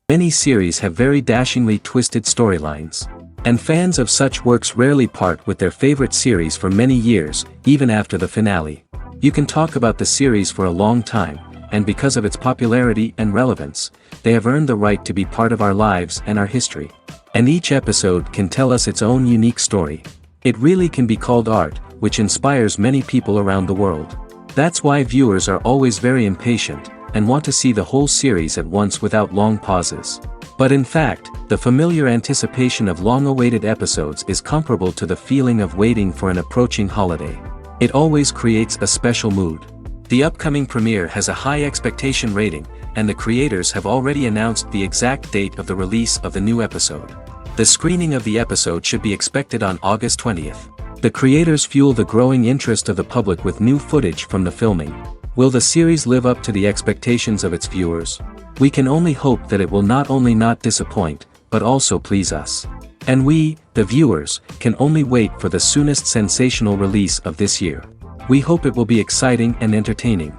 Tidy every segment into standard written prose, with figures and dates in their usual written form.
Many series have very dashingly twisted storylines. And fans of such works rarely part with their favorite series for many years, even after the finale. You can talk about the series for a long time, and because of its popularity and relevance, they have earned the right to be part of our lives and our history. And each episode can tell us its own unique story. It really can be called art, which inspires many people around the world. That's why viewers are always very impatient, and want to see the whole series at once without long pauses. But in fact, the familiar anticipation of long-awaited episodes is comparable to the feeling of waiting for an approaching holiday. It always creates a special mood. The upcoming premiere has a high expectation rating, and the creators have already announced the exact date of the release of the new episode. The screening of the episode should be expected on August 20th. The creators fuel the growing interest of the public with new footage from the filming. Will the series live up to the expectations of its viewers? We can only hope that it will not only not disappoint, but also please us. And we, the viewers, can only wait for the soonest sensational release of this year. We hope it will be exciting and entertaining.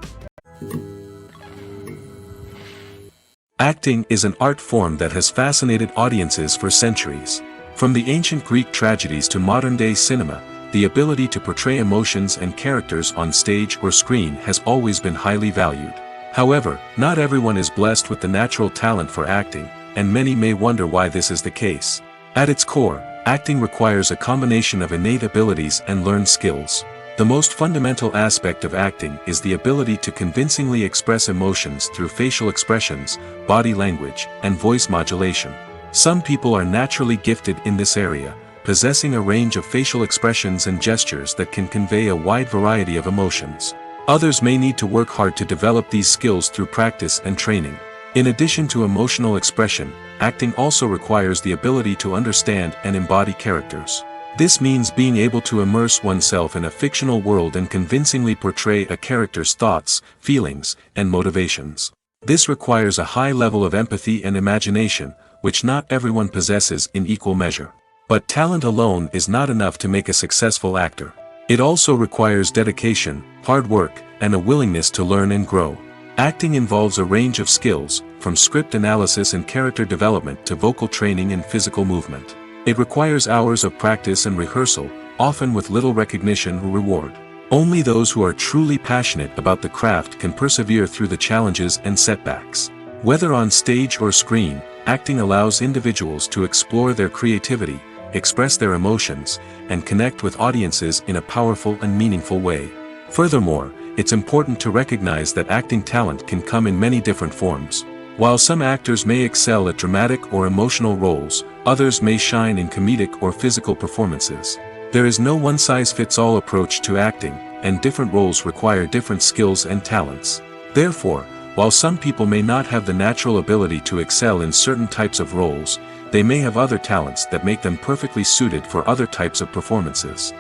Acting is an art form that has fascinated audiences for centuries. From the ancient Greek tragedies to modern-day cinema, the ability to portray emotions and characters on stage or screen has always been highly valued. However, not everyone is blessed with the natural talent for acting, and many may wonder why this is the case. At its core, acting requires a combination of innate abilities and learned skills. The most fundamental aspect of acting is the ability to convincingly express emotions through facial expressions, body language, and voice modulation. Some people are naturally gifted in this area, possessing a range of facial expressions and gestures that can convey a wide variety of emotions. Others may need to work hard to develop these skills through practice and training. In addition to emotional expression, acting also requires the ability to understand and embody characters. This means being able to immerse oneself in a fictional world and convincingly portray a character's thoughts, feelings, and motivations. This requires a high level of empathy and imagination, which not everyone possesses in equal measure. But talent alone is not enough to make a successful actor. It also requires dedication, hard work, and a willingness to learn and grow. Acting involves a range of skills, from script analysis and character development to vocal training and physical movement. It requires hours of practice and rehearsal, often with little recognition or reward. Only those who are truly passionate about the craft can persevere through the challenges and setbacks. Whether on stage or screen, acting allows individuals to explore their creativity, express their emotions, and connect with audiences in a powerful and meaningful way. Furthermore, it's important to recognize that acting talent can come in many different forms. While some actors may excel at dramatic or emotional roles, others may shine in comedic or physical performances. There is no one-size-fits-all approach to acting, and different roles require different skills and talents. Therefore, while some people may not have the natural ability to excel in certain types of roles, they may have other talents that make them perfectly suited for other types of performances.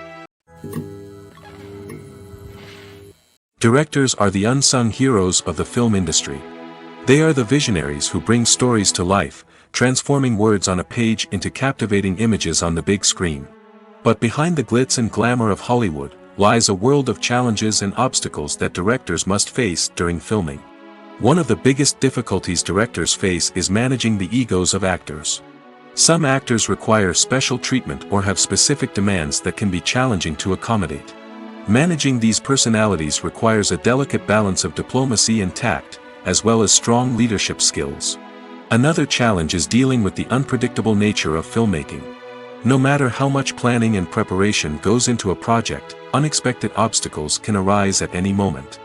Directors are the unsung heroes of the film industry. They are the visionaries who bring stories to life, transforming words on a page into captivating images on the big screen. But behind the glitz and glamour of Hollywood lies a world of challenges and obstacles that directors must face during filming. One of the biggest difficulties directors face is managing the egos of actors. Some actors require special treatment or have specific demands that can be challenging to accommodate. Managing these personalities requires a delicate balance of diplomacy and tact, as well as strong leadership skills. Another challenge is dealing with the unpredictable nature of filmmaking. No matter how much planning and preparation goes into a project, unexpected obstacles can arise at any moment.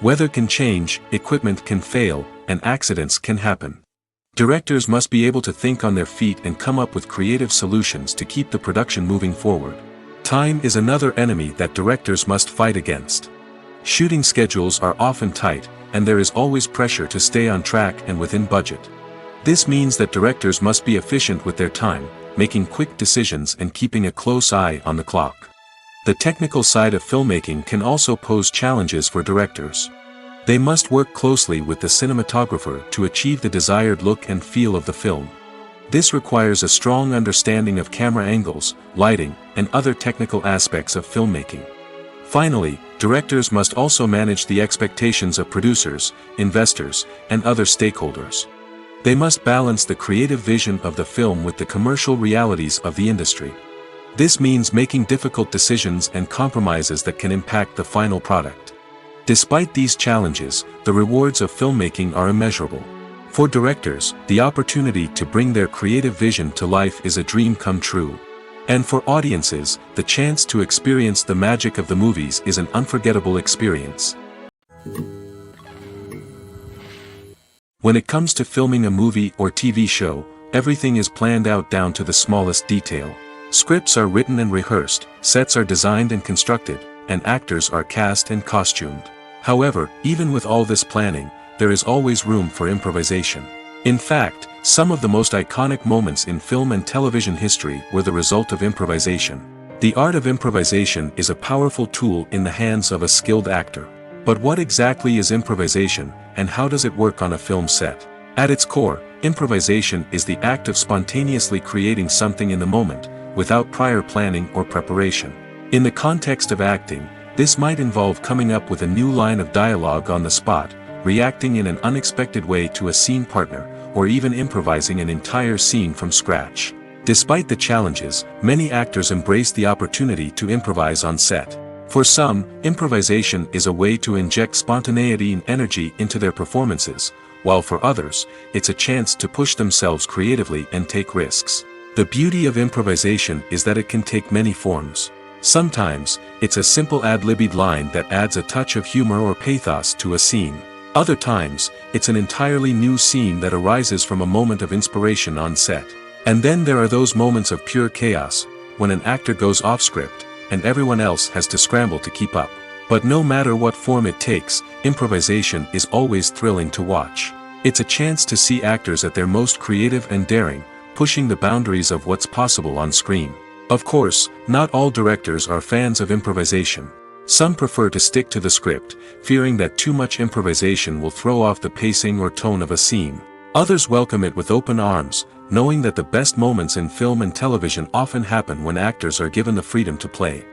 Weather can change, equipment can fail, and accidents can happen. Directors must be able to think on their feet and come up with creative solutions to keep the production moving forward. Time is another enemy that directors must fight against. Shooting schedules are often tight, and there is always pressure to stay on track and within budget. This means that directors must be efficient with their time, making quick decisions and keeping a close eye on the clock. The technical side of filmmaking can also pose challenges for directors. They must work closely with the cinematographer to achieve the desired look and feel of the film. This requires a strong understanding of camera angles, lighting, and other technical aspects of filmmaking. Finally, directors must also manage the expectations of producers, investors, and other stakeholders. They must balance the creative vision of the film with the commercial realities of the industry. This means making difficult decisions and compromises that can impact the final product. Despite these challenges, the rewards of filmmaking are immeasurable. For directors, the opportunity to bring their creative vision to life is a dream come true. And for audiences, the chance to experience the magic of the movies is an unforgettable experience. When it comes to filming a movie or TV show, everything is planned out down to the smallest detail. Scripts are written and rehearsed, sets are designed and constructed, and actors are cast and costumed. However, even with all this planning, there is always room for improvisation. In fact, some of the most iconic moments in film and television history were the result of improvisation. The art of improvisation is a powerful tool in the hands of a skilled actor. But what exactly is improvisation, and how does it work on a film set? At its core, improvisation is the act of spontaneously creating something in the moment, without prior planning or preparation. In the context of acting, this might involve coming up with a new line of dialogue on the spot, reacting in an unexpected way to a scene partner, or even improvising an entire scene from scratch. Despite the challenges, many actors embrace the opportunity to improvise on set. For some, improvisation is a way to inject spontaneity and energy into their performances, while for others, it's a chance to push themselves creatively and take risks. The beauty of improvisation is that it can take many forms. Sometimes, it's a simple ad-libbed line that adds a touch of humor or pathos to a scene. Other times, it's an entirely new scene that arises from a moment of inspiration on set. And then there are those moments of pure chaos, when an actor goes off script, and everyone else has to scramble to keep up. But no matter what form it takes, improvisation is always thrilling to watch. It's a chance to see actors at their most creative and daring, pushing the boundaries of what's possible on screen. Of course, not all directors are fans of improvisation. Some prefer to stick to the script, fearing that too much improvisation will throw off the pacing or tone of a scene. Others welcome it with open arms, knowing that the best moments in film and television often happen when actors are given the freedom to play.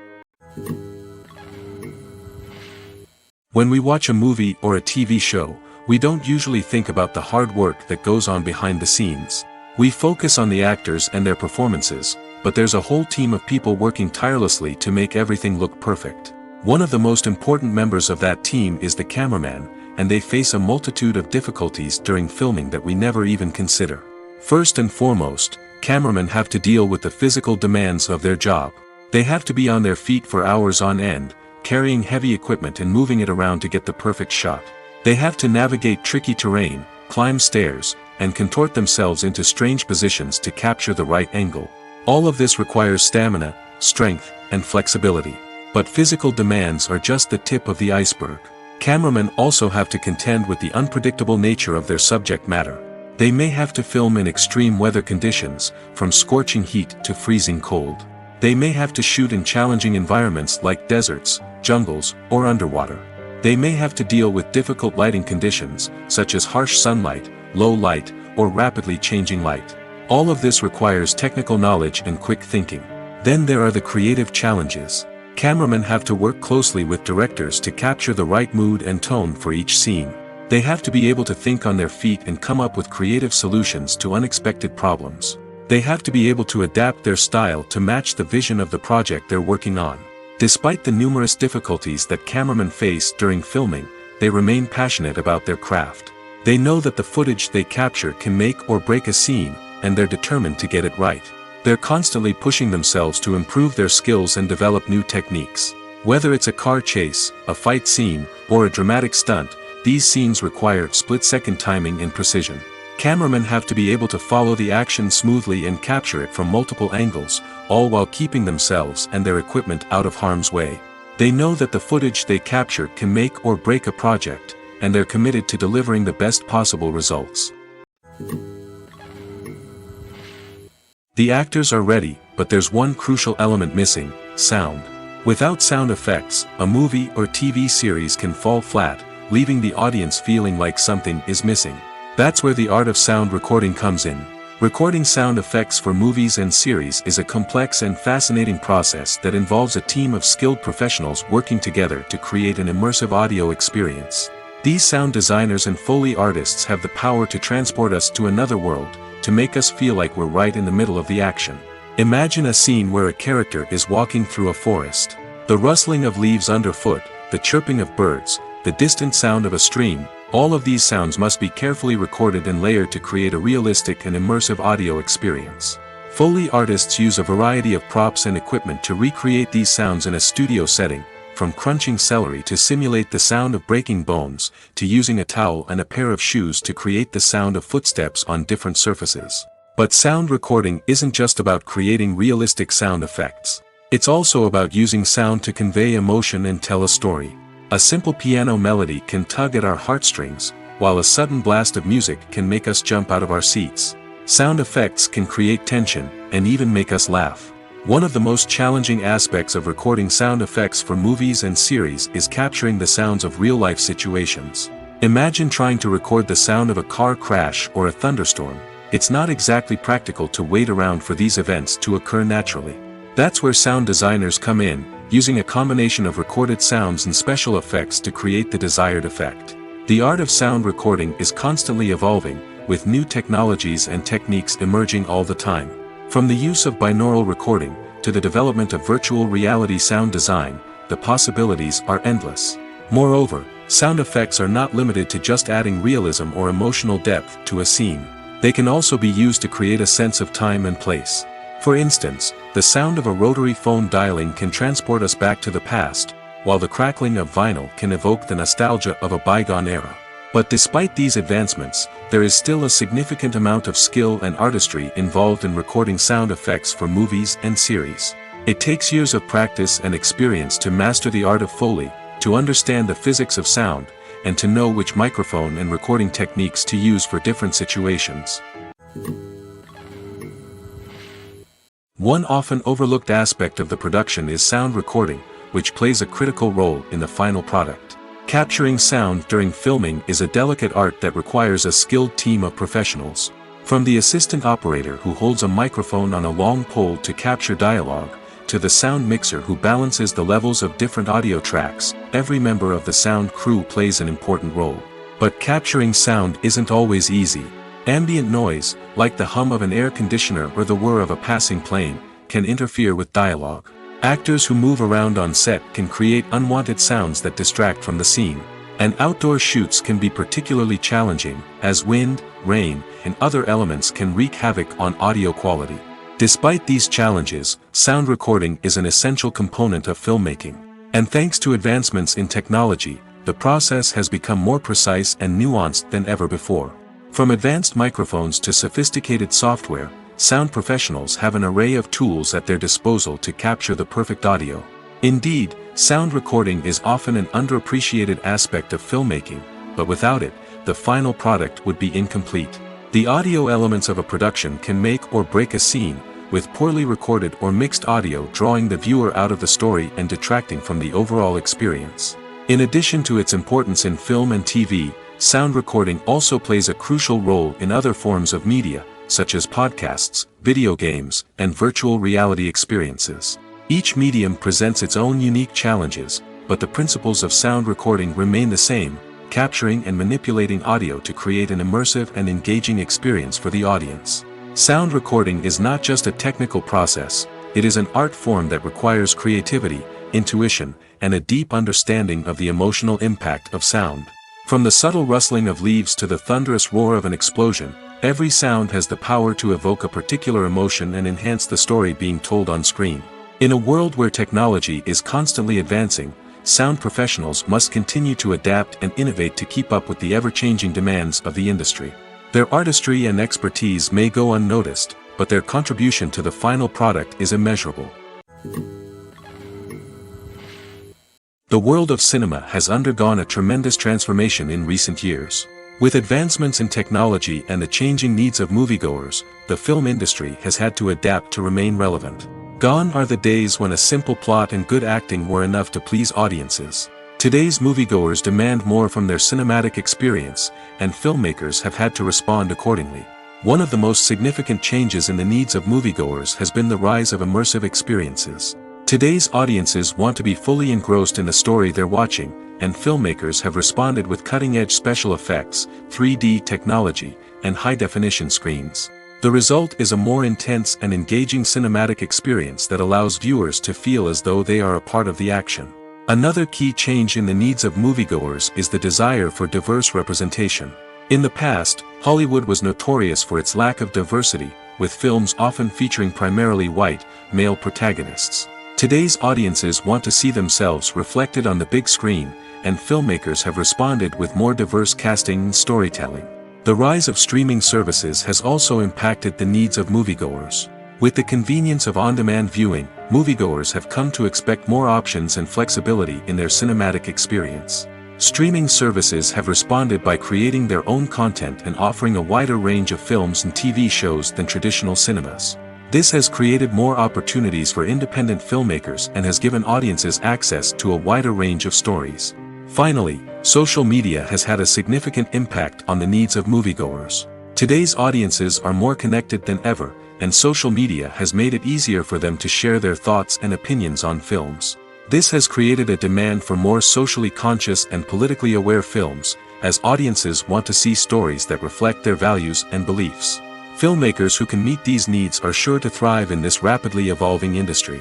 When we watch a movie or a TV show, we don't usually think about the hard work that goes on behind the scenes. We focus on the actors and their performances, but there's a whole team of people working tirelessly to make everything look perfect. One of the most important members of that team is the cameraman, and they face a multitude of difficulties during filming that we never even consider. First and foremost, cameramen have to deal with the physical demands of their job. They have to be on their feet for hours on end, carrying heavy equipment and moving it around to get the perfect shot. They have to navigate tricky terrain, climb stairs, and contort themselves into strange positions to capture the right angle. All of this requires stamina, strength, and flexibility. But physical demands are just the tip of the iceberg. Cameramen also have to contend with the unpredictable nature of their subject matter. They may have to film in extreme weather conditions, from scorching heat to freezing cold. They may have to shoot in challenging environments like deserts, jungles, or underwater. They may have to deal with difficult lighting conditions, such as harsh sunlight, low light, or rapidly changing light. All of this requires technical knowledge and quick thinking. Then there are the creative challenges. Cameramen have to work closely with directors to capture the right mood and tone for each scene. They have to be able to think on their feet and come up with creative solutions to unexpected problems. They have to be able to adapt their style to match the vision of the project they're working on. Despite the numerous difficulties that cameramen face during filming, they remain passionate about their craft. They know that the footage they capture can make or break a scene, and they're determined to get it right. They're constantly pushing themselves to improve their skills and develop new techniques. Whether it's a car chase, a fight scene, or a dramatic stunt, these scenes require split-second timing and precision. Cameramen have to be able to follow the action smoothly and capture it from multiple angles, all while keeping themselves and their equipment out of harm's way. They know that the footage they capture can make or break a project, and they're committed to delivering the best possible results. The actors are ready, but there's one crucial element missing: sound. Without sound effects, a movie or TV series can fall flat, leaving the audience feeling like something is missing. That's where the art of sound recording comes in. Recording sound effects for movies and series is a complex and fascinating process that involves a team of skilled professionals working together to create an immersive audio experience. These sound designers and Foley artists have the power to transport us to another world, to make us feel like we're right in the middle of the action. Imagine a scene where a character is walking through a forest. The rustling of leaves underfoot, the chirping of birds, the distant sound of a stream, all of these sounds must be carefully recorded and layered to create a realistic and immersive audio experience. Foley artists use a variety of props and equipment to recreate these sounds in a studio setting, from crunching celery to simulate the sound of breaking bones, to using a towel and a pair of shoes to create the sound of footsteps on different surfaces. But sound recording isn't just about creating realistic sound effects. It's also about using sound to convey emotion and tell a story. A simple piano melody can tug at our heartstrings, while a sudden blast of music can make us jump out of our seats. Sound effects can create tension, and even make us laugh. One of the most challenging aspects of recording sound effects for movies and series is capturing the sounds of real-life situations. Imagine trying to record the sound of a car crash or a thunderstorm. It's not exactly practical to wait around for these events to occur naturally. That's where sound designers come in, using a combination of recorded sounds and special effects to create the desired effect. The art of sound recording is constantly evolving, with new technologies and techniques emerging all the time. From the use of binaural recording, to the development of virtual reality sound design, the possibilities are endless. Moreover, sound effects are not limited to just adding realism or emotional depth to a scene. They can also be used to create a sense of time and place. For instance, the sound of a rotary phone dialing can transport us back to the past, while the crackling of vinyl can evoke the nostalgia of a bygone era. But despite these advancements, there is still a significant amount of skill and artistry involved in recording sound effects for movies and series. It takes years of practice and experience to master the art of Foley, to understand the physics of sound, and to know which microphone and recording techniques to use for different situations. One often overlooked aspect of the production is sound recording, which plays a critical role in the final product. Capturing sound during filming is a delicate art that requires a skilled team of professionals. From the assistant operator who holds a microphone on a long pole to capture dialogue, to the sound mixer who balances the levels of different audio tracks, every member of the sound crew plays an important role. But capturing sound isn't always easy. Ambient noise, like the hum of an air conditioner or the whir of a passing plane, can interfere with dialogue. Actors who move around on set can create unwanted sounds that distract from the scene. And outdoor shoots can be particularly challenging, as wind, rain, and other elements can wreak havoc on audio quality. Despite these challenges, sound recording is an essential component of filmmaking. And thanks to advancements in technology, the process has become more precise and nuanced than ever before. From advanced microphones to sophisticated software, sound professionals have an array of tools at their disposal to capture the perfect audio. Indeed, sound recording is often an underappreciated aspect of filmmaking, but without it, the final product would be incomplete. The audio elements of a production can make or break a scene, with poorly recorded or mixed audio drawing the viewer out of the story and detracting from the overall experience. In addition to its importance in film and TV, sound recording also plays a crucial role in other forms of media, such as podcasts, video games, and virtual reality experiences. Each medium presents its own unique challenges, but the principles of sound recording remain the same: capturing and manipulating audio to create an immersive and engaging experience for the audience. Sound recording is not just a technical process, it is an art form that requires creativity, intuition, and a deep understanding of the emotional impact of sound. From the subtle rustling of leaves to the thunderous roar of an explosion, every sound has the power to evoke a particular emotion and enhance the story being told on screen. In a world where technology is constantly advancing, sound professionals must continue to adapt and innovate to keep up with the ever-changing demands of the industry. Their artistry and expertise may go unnoticed, but their contribution to the final product is immeasurable. The world of cinema has undergone a tremendous transformation in recent years. With advancements in technology and the changing needs of moviegoers, the film industry has had to adapt to remain relevant. Gone are the days when a simple plot and good acting were enough to please audiences. Today's moviegoers demand more from their cinematic experience, and filmmakers have had to respond accordingly. One of the most significant changes in the needs of moviegoers has been the rise of immersive experiences. Today's audiences want to be fully engrossed in the story they're watching, and filmmakers have responded with cutting-edge special effects, 3D technology, and high-definition screens. The result is a more intense and engaging cinematic experience that allows viewers to feel as though they are a part of the action. Another key change in the needs of moviegoers is the desire for diverse representation. In the past, Hollywood was notorious for its lack of diversity, with films often featuring primarily white, male protagonists. Today's audiences want to see themselves reflected on the big screen, and filmmakers have responded with more diverse casting and storytelling. The rise of streaming services has also impacted the needs of moviegoers. With the convenience of on-demand viewing, moviegoers have come to expect more options and flexibility in their cinematic experience. Streaming services have responded by creating their own content and offering a wider range of films and TV shows than traditional cinemas. This has created more opportunities for independent filmmakers and has given audiences access to a wider range of stories. Finally, social media has had a significant impact on the needs of moviegoers. Today's audiences are more connected than ever, and social media has made it easier for them to share their thoughts and opinions on films. This has created a demand for more socially conscious and politically aware films, as audiences want to see stories that reflect their values and beliefs. Filmmakers who can meet these needs are sure to thrive in this rapidly evolving industry.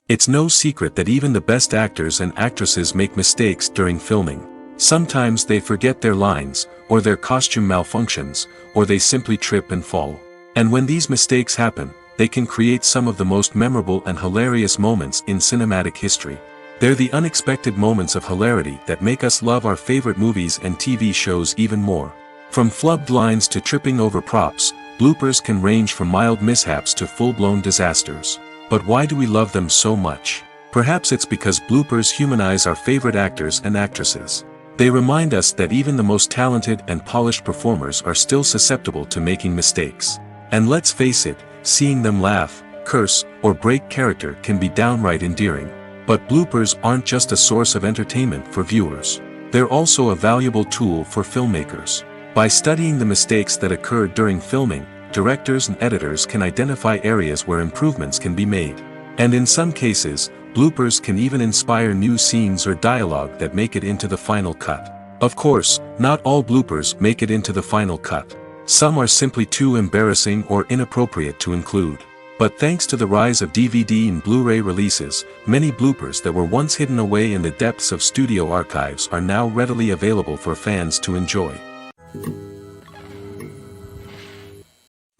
It's no secret that even the best actors and actresses make mistakes during filming. Sometimes they forget their lines, or their costume malfunctions, or they simply trip and fall. And when these mistakes happen, they can create some of the most memorable and hilarious moments in cinematic history. They're the unexpected moments of hilarity that make us love our favorite movies and TV shows even more. From flubbed lines to tripping over props, bloopers can range from mild mishaps to full-blown disasters. But why do we love them so much? Perhaps it's because bloopers humanize our favorite actors and actresses. They remind us that even the most talented and polished performers are still susceptible to making mistakes. And let's face it, seeing them laugh, curse, or break character can be downright endearing. But bloopers aren't just a source of entertainment for viewers. They're also a valuable tool for filmmakers. By studying the mistakes that occurred during filming, directors and editors can identify areas where improvements can be made. And in some cases, bloopers can even inspire new scenes or dialogue that make it into the final cut. Of course, not all bloopers make it into the final cut. Some are simply too embarrassing or inappropriate to include. But thanks to the rise of DVD and Blu-ray releases, many bloopers that were once hidden away in the depths of studio archives are now readily available for fans to enjoy.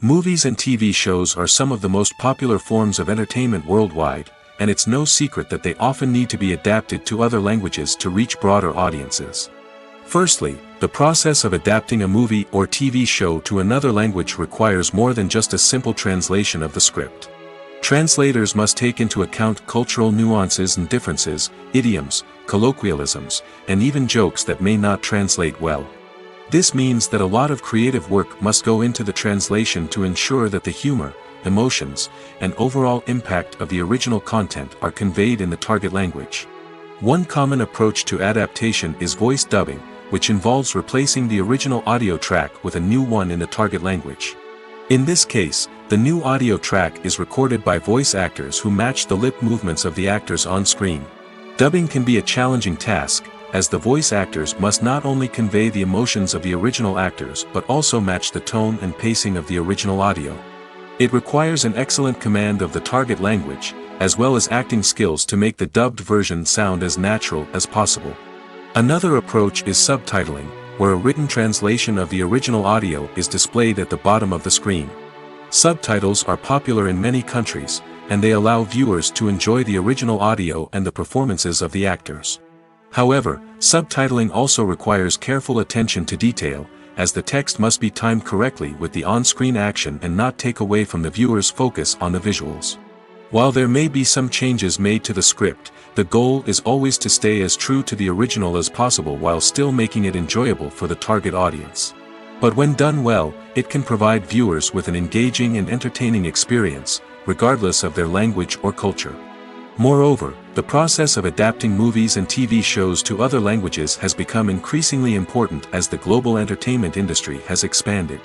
Movies and TV shows are some of the most popular forms of entertainment worldwide, and it's no secret that they often need to be adapted to other languages to reach broader audiences. Firstly, the process of adapting a movie or TV show to another language requires more than just a simple translation of the script. Translators must take into account cultural nuances and differences, idioms, colloquialisms, and even jokes that may not translate well. This means that a lot of creative work must go into the translation to ensure that the humor, emotions, and overall impact of the original content are conveyed in the target language. One common approach to adaptation is voice dubbing, which involves replacing the original audio track with a new one in the target language. In this case, the new audio track is recorded by voice actors who match the lip movements of the actors on screen. Dubbing can be a challenging task, as the voice actors must not only convey the emotions of the original actors but also match the tone and pacing of the original audio. It requires an excellent command of the target language, as well as acting skills to make the dubbed version sound as natural as possible. Another approach is subtitling, where a written translation of the original audio is displayed at the bottom of the screen. Subtitles are popular in many countries, and they allow viewers to enjoy the original audio and the performances of the actors. However, subtitling also requires careful attention to detail, as the text must be timed correctly with the on-screen action and not take away from the viewer's focus on the visuals. While there may be some changes made to the script, the goal is always to stay as true to the original as possible while still making it enjoyable for the target audience. But when done well, it can provide viewers with an engaging and entertaining experience, regardless of their language or culture. Moreover, the process of adapting movies and TV shows to other languages has become increasingly important as the global entertainment industry has expanded.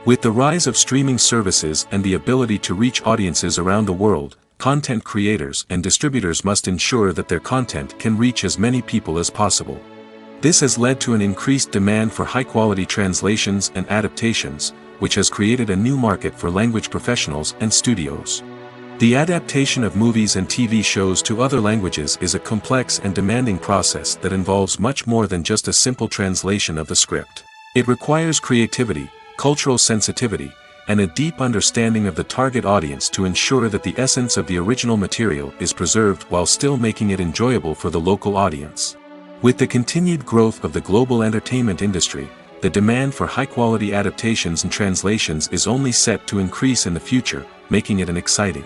With the rise of streaming services and the ability to reach audiences around the world, content creators and distributors must ensure that their content can reach as many people as possible. This has led to an increased demand for high-quality translations and adaptations, which has created a new market for language professionals and studios. The adaptation of movies and TV shows to other languages is a complex and demanding process that involves much more than just a simple translation of the script. It requires creativity, cultural sensitivity, and a deep understanding of the target audience to ensure that the essence of the original material is preserved while still making it enjoyable for the local audience. With the continued growth of the global entertainment industry, the demand for high-quality adaptations and translations is only set to increase in the future, making it exciting.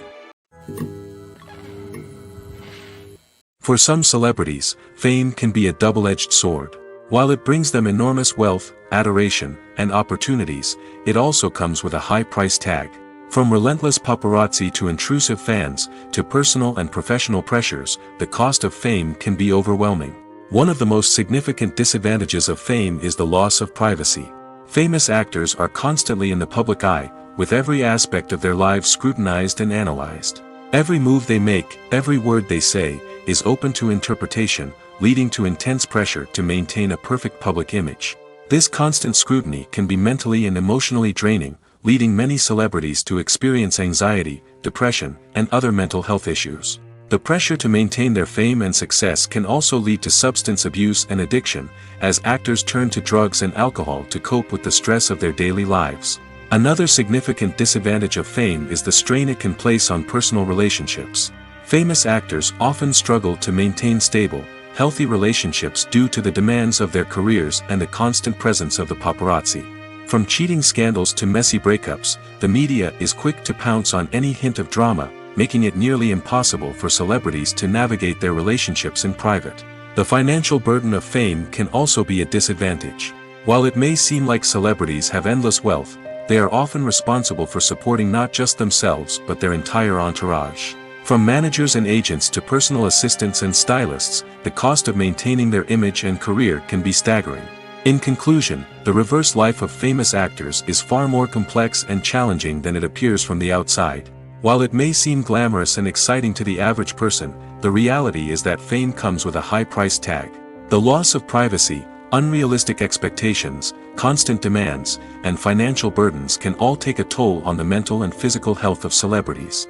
For some celebrities, fame can be a double-edged sword. While it brings them enormous wealth, adoration, and opportunities, it also comes with a high price tag. From relentless paparazzi to intrusive fans, to personal and professional pressures, the cost of fame can be overwhelming. One of the most significant disadvantages of fame is the loss of privacy. Famous actors are constantly in the public eye, with every aspect of their lives scrutinized and analyzed. Every move they make, every word they say, is open to interpretation, leading to intense pressure to maintain a perfect public image. This constant scrutiny can be mentally and emotionally draining, leading many celebrities to experience anxiety, depression, and other mental health issues. The pressure to maintain their fame and success can also lead to substance abuse and addiction, as actors turn to drugs and alcohol to cope with the stress of their daily lives. Another significant disadvantage of fame is the strain it can place on personal relationships. Famous actors often struggle to maintain stable, healthy relationships due to the demands of their careers and the constant presence of the paparazzi. From cheating scandals to messy breakups, the media is quick to pounce on any hint of drama, making it nearly impossible for celebrities to navigate their relationships in private. The financial burden of fame can also be a disadvantage. While it may seem like celebrities have endless wealth, they are often responsible for supporting not just themselves but their entire entourage. From managers and agents to personal assistants and stylists, the cost of maintaining their image and career can be staggering. In conclusion, the reverse life of famous actors is far more complex and challenging than it appears from the outside. While it may seem glamorous and exciting to the average person, the reality is that fame comes with a high price tag. The loss of privacy, unrealistic expectations, constant demands, and financial burdens can all take a toll on the mental and physical health of celebrities.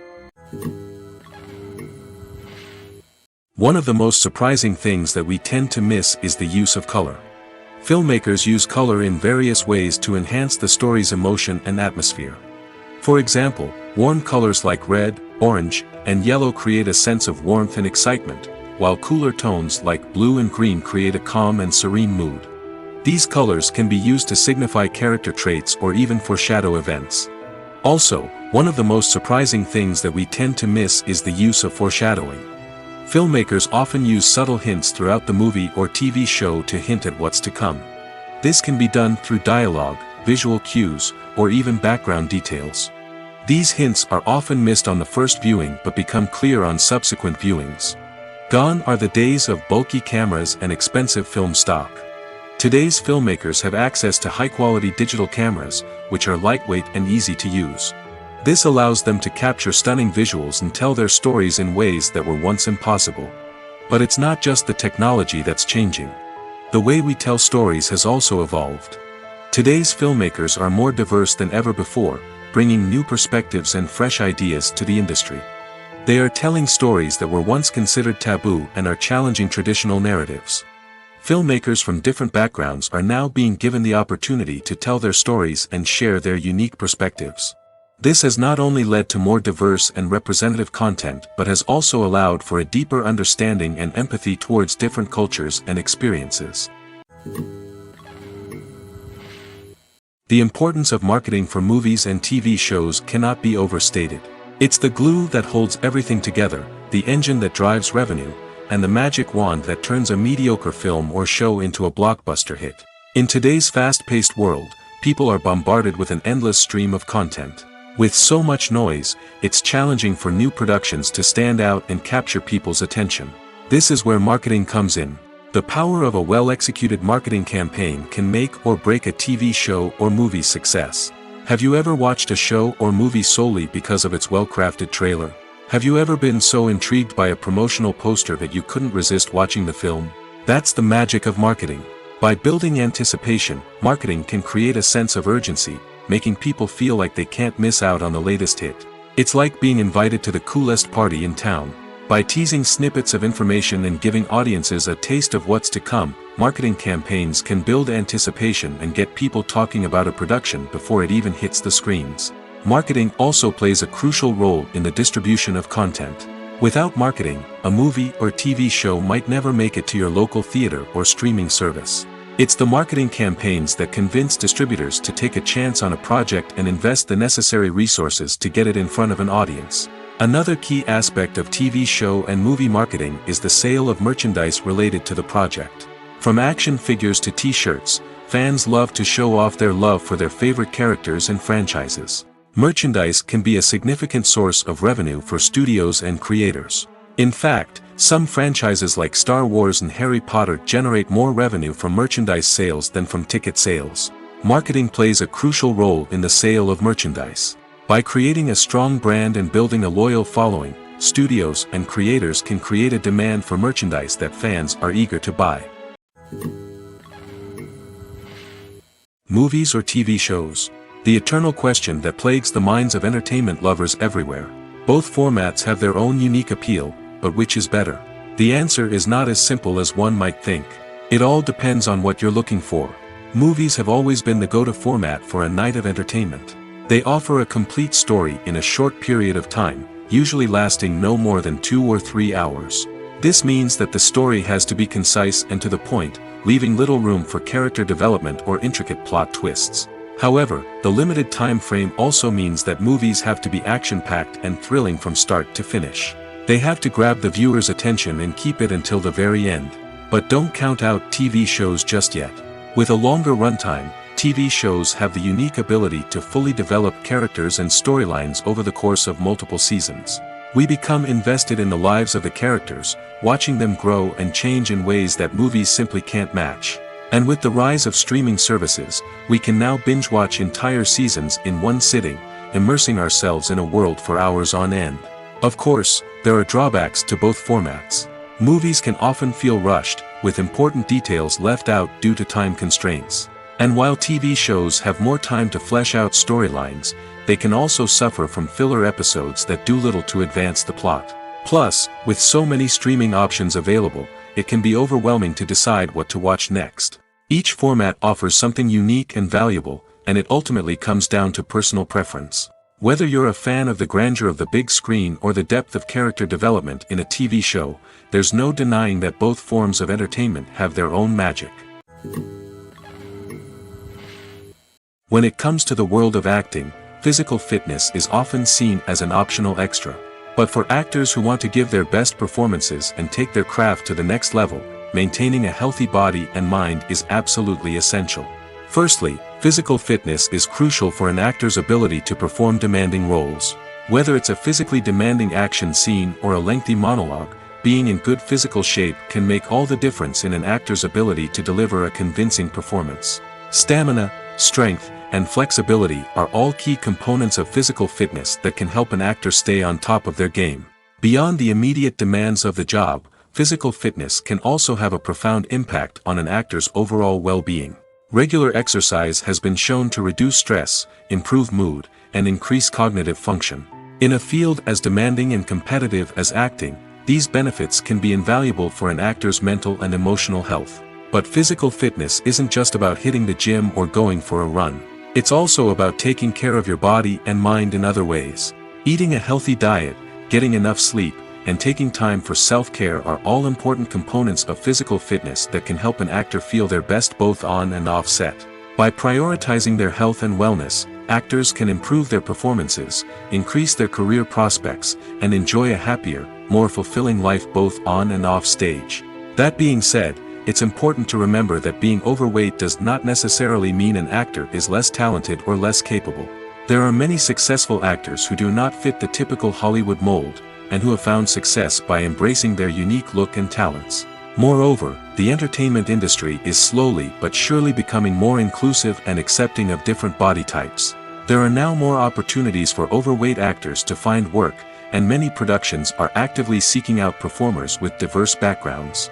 One of the most surprising things that we tend to miss is the use of color. Filmmakers use color in various ways to enhance the story's emotion and atmosphere. For example, warm colors like red, orange, and yellow create a sense of warmth and excitement, while cooler tones like blue and green create a calm and serene mood. These colors can be used to signify character traits or even foreshadow events. Also, one of the most surprising things that we tend to miss is the use of foreshadowing. Filmmakers often use subtle hints throughout the movie or TV show to hint at what's to come. This can be done through dialogue, visual cues, or even background details. These hints are often missed on the first viewing but become clear on subsequent viewings. Gone are the days of bulky cameras and expensive film stock. Today's filmmakers have access to high-quality digital cameras, which are lightweight and easy to use. This allows them to capture stunning visuals and tell their stories in ways that were once impossible. But it's not just the technology that's changing. The way we tell stories has also evolved. Today's filmmakers are more diverse than ever before, bringing new perspectives and fresh ideas to the industry. They are telling stories that were once considered taboo and are challenging traditional narratives. Filmmakers from different backgrounds are now being given the opportunity to tell their stories and share their unique perspectives. This has not only led to more diverse and representative content but has also allowed for a deeper understanding and empathy towards different cultures and experiences. The importance of marketing for movies and TV shows cannot be overstated. It's the glue that holds everything together, the engine that drives revenue, and the magic wand that turns a mediocre film or show into a blockbuster hit. In today's fast-paced world, people are bombarded with an endless stream of content. With so much noise, it's challenging for new productions to stand out and capture people's attention. This is where marketing comes in. The power of a well-executed marketing campaign can make or break a TV show or movie's success. Have you ever watched a show or movie solely because of its well-crafted trailer? Have you ever been so intrigued by a promotional poster that you couldn't resist watching the film? That's the magic of marketing. By building anticipation, marketing can create a sense of urgency, making people feel like they can't miss out on the latest hit. It's like being invited to the coolest party in town. By teasing snippets of information and giving audiences a taste of what's to come, marketing campaigns can build anticipation and get people talking about a production before it even hits the screens. Marketing also plays a crucial role in the distribution of content. Without marketing, a movie or TV show might never make it to your local theater or streaming service. It's the marketing campaigns that convince distributors to take a chance on a project and invest the necessary resources to get it in front of an audience. Another key aspect of TV show and movie marketing is the sale of merchandise related to the project. From action figures to t-shirts, fans love to show off their love for their favorite characters and franchises. Merchandise can be a significant source of revenue for studios and creators. In fact, some franchises like Star Wars and Harry Potter generate more revenue from merchandise sales than from ticket sales. Marketing plays a crucial role in the sale of merchandise. By creating a strong brand and building a loyal following, studios and creators can create a demand for merchandise that fans are eager to buy. Movies or TV shows? The eternal question that plagues the minds of entertainment lovers everywhere. Both formats have their own unique appeal, but which is better? The answer is not as simple as one might think. It all depends on what you're looking for. Movies have always been the go-to format for a night of entertainment. They offer a complete story in a short period of time, usually lasting no more than 2 or 3 hours. This means that the story has to be concise and to the point, leaving little room for character development or intricate plot twists. However, the limited time frame also means that movies have to be action-packed and thrilling from start to finish. They have to grab the viewer's attention and keep it until the very end. But don't count out TV shows just yet. With a longer runtime, TV shows have the unique ability to fully develop characters and storylines over the course of multiple seasons. We become invested in the lives of the characters, watching them grow and change in ways that movies simply can't match. And with the rise of streaming services, we can now binge-watch entire seasons in one sitting, immersing ourselves in a world for hours on end. Of course, there are drawbacks to both formats. Movies can often feel rushed, with important details left out due to time constraints. And while TV shows have more time to flesh out storylines, they can also suffer from filler episodes that do little to advance the plot. Plus, with so many streaming options available, it can be overwhelming to decide what to watch next. Each format offers something unique and valuable, and it ultimately comes down to personal preference. Whether you're a fan of the grandeur of the big screen or the depth of character development in a TV show, there's no denying that both forms of entertainment have their own magic. When it comes to the world of acting, physical fitness is often seen as an optional extra. But for actors who want to give their best performances and take their craft to the next level, maintaining a healthy body and mind is absolutely essential. Firstly, physical fitness is crucial for an actor's ability to perform demanding roles. Whether it's a physically demanding action scene or a lengthy monologue, being in good physical shape can make all the difference in an actor's ability to deliver a convincing performance. Stamina, strength, and flexibility are all key components of physical fitness that can help an actor stay on top of their game. Beyond the immediate demands of the job, physical fitness can also have a profound impact on an actor's overall well-being. Regular exercise has been shown to reduce stress, improve mood, and increase cognitive function. In a field as demanding and competitive as acting, these benefits can be invaluable for an actor's mental and emotional health. But physical fitness isn't just about hitting the gym or going for a run. It's also about taking care of your body and mind in other ways. Eating a healthy diet, getting enough sleep, and taking time for self-care are all important components of physical fitness that can help an actor feel their best both on and off set. By prioritizing their health and wellness, actors can improve their performances, increase their career prospects, and enjoy a happier, more fulfilling life both on and off stage. That being said, it's important to remember that being overweight does not necessarily mean an actor is less talented or less capable. There are many successful actors who do not fit the typical Hollywood mold, and who have found success by embracing their unique look and talents. Moreover, the entertainment industry is slowly but surely becoming more inclusive and accepting of different body types. There are now more opportunities for overweight actors to find work, and many productions are actively seeking out performers with diverse backgrounds.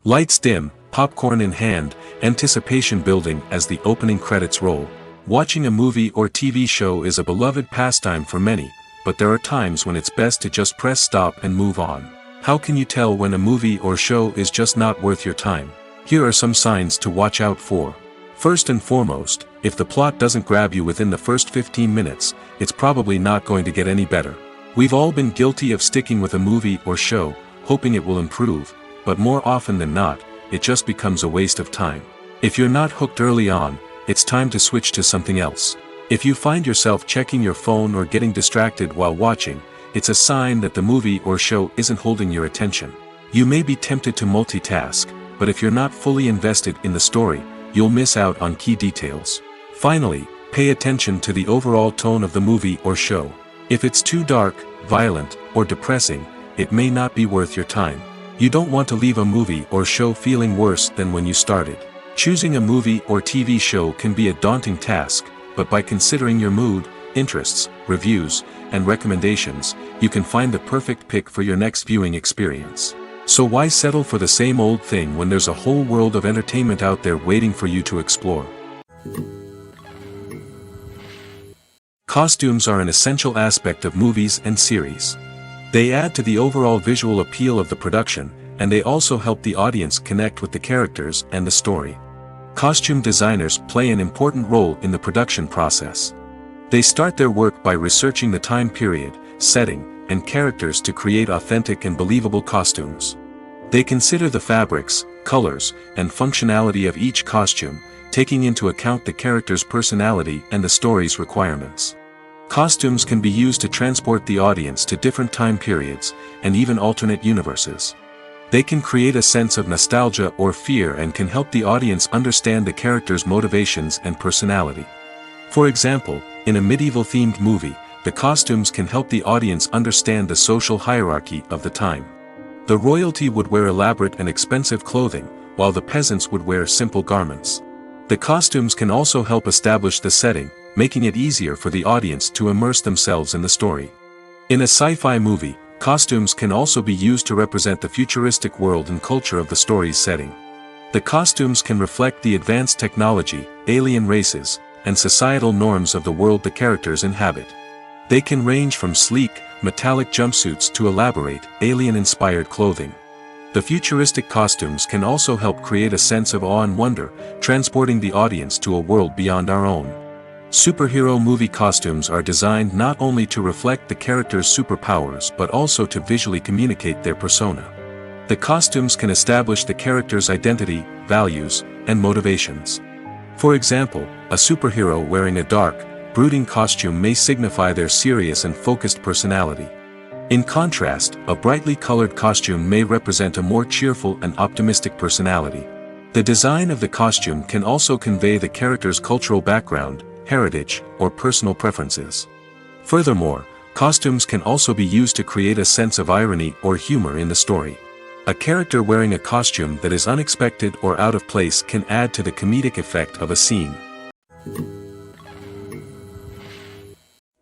Lights dim, popcorn in hand, anticipation building as the opening credits roll. Watching a movie or TV show is a beloved pastime for many, but there are times when it's best to just press stop and move on. How can you tell when a movie or show is just not worth your time? Here are some signs to watch out for. First and foremost, if the plot doesn't grab you within the first 15 minutes, it's probably not going to get any better. We've all been guilty of sticking with a movie or show, hoping it will improve, but more often than not, it just becomes a waste of time. If you're not hooked early on, it's time to switch to something else. If you find yourself checking your phone or getting distracted while watching, it's a sign that the movie or show isn't holding your attention. You may be tempted to multitask, but if you're not fully invested in the story, you'll miss out on key details. Finally, pay attention to the overall tone of the movie or show. If it's too dark, violent, or depressing, it may not be worth your time. You don't want to leave a movie or show feeling worse than when you started. Choosing a movie or TV show can be a daunting task, but by considering your mood, interests, reviews, and recommendations, you can find the perfect pick for your next viewing experience. So why settle for the same old thing when there's a whole world of entertainment out there waiting for you to explore? Costumes are an essential aspect of movies and series. They add to the overall visual appeal of the production, and they also help the audience connect with the characters and the story. Costume designers play an important role in the production process. They start their work by researching the time period, setting, and characters to create authentic and believable costumes. They consider the fabrics, colors, and functionality of each costume, taking into account the character's personality and the story's requirements. Costumes can be used to transport the audience to different time periods, and even alternate universes. They can create a sense of nostalgia or fear and can help the audience understand the character's motivations and personality. For example, in a medieval-themed movie, the costumes can help the audience understand the social hierarchy of the time. The royalty would wear elaborate and expensive clothing, while the peasants would wear simple garments. The costumes can also help establish the setting, making it easier for the audience to immerse themselves in the story. In a sci-fi movie, costumes can also be used to represent the futuristic world and culture of the story's setting. The costumes can reflect the advanced technology, alien races, and societal norms of the world the characters inhabit. They can range from sleek, metallic jumpsuits to elaborate, alien-inspired clothing. The futuristic costumes can also help create a sense of awe and wonder, transporting the audience to a world beyond our own. Superhero movie costumes are designed not only to reflect the character's superpowers but also to visually communicate their persona. The costumes can establish the character's identity, values, and motivations. For example, a superhero wearing a dark, brooding costume may signify their serious and focused personality. In contrast, a brightly colored costume may represent a more cheerful and optimistic personality. The design of the costume can also convey the character's cultural background, heritage, or personal preferences. Furthermore, costumes can also be used to create a sense of irony or humor in the story. A character wearing a costume that is unexpected or out of place can add to the comedic effect of a scene.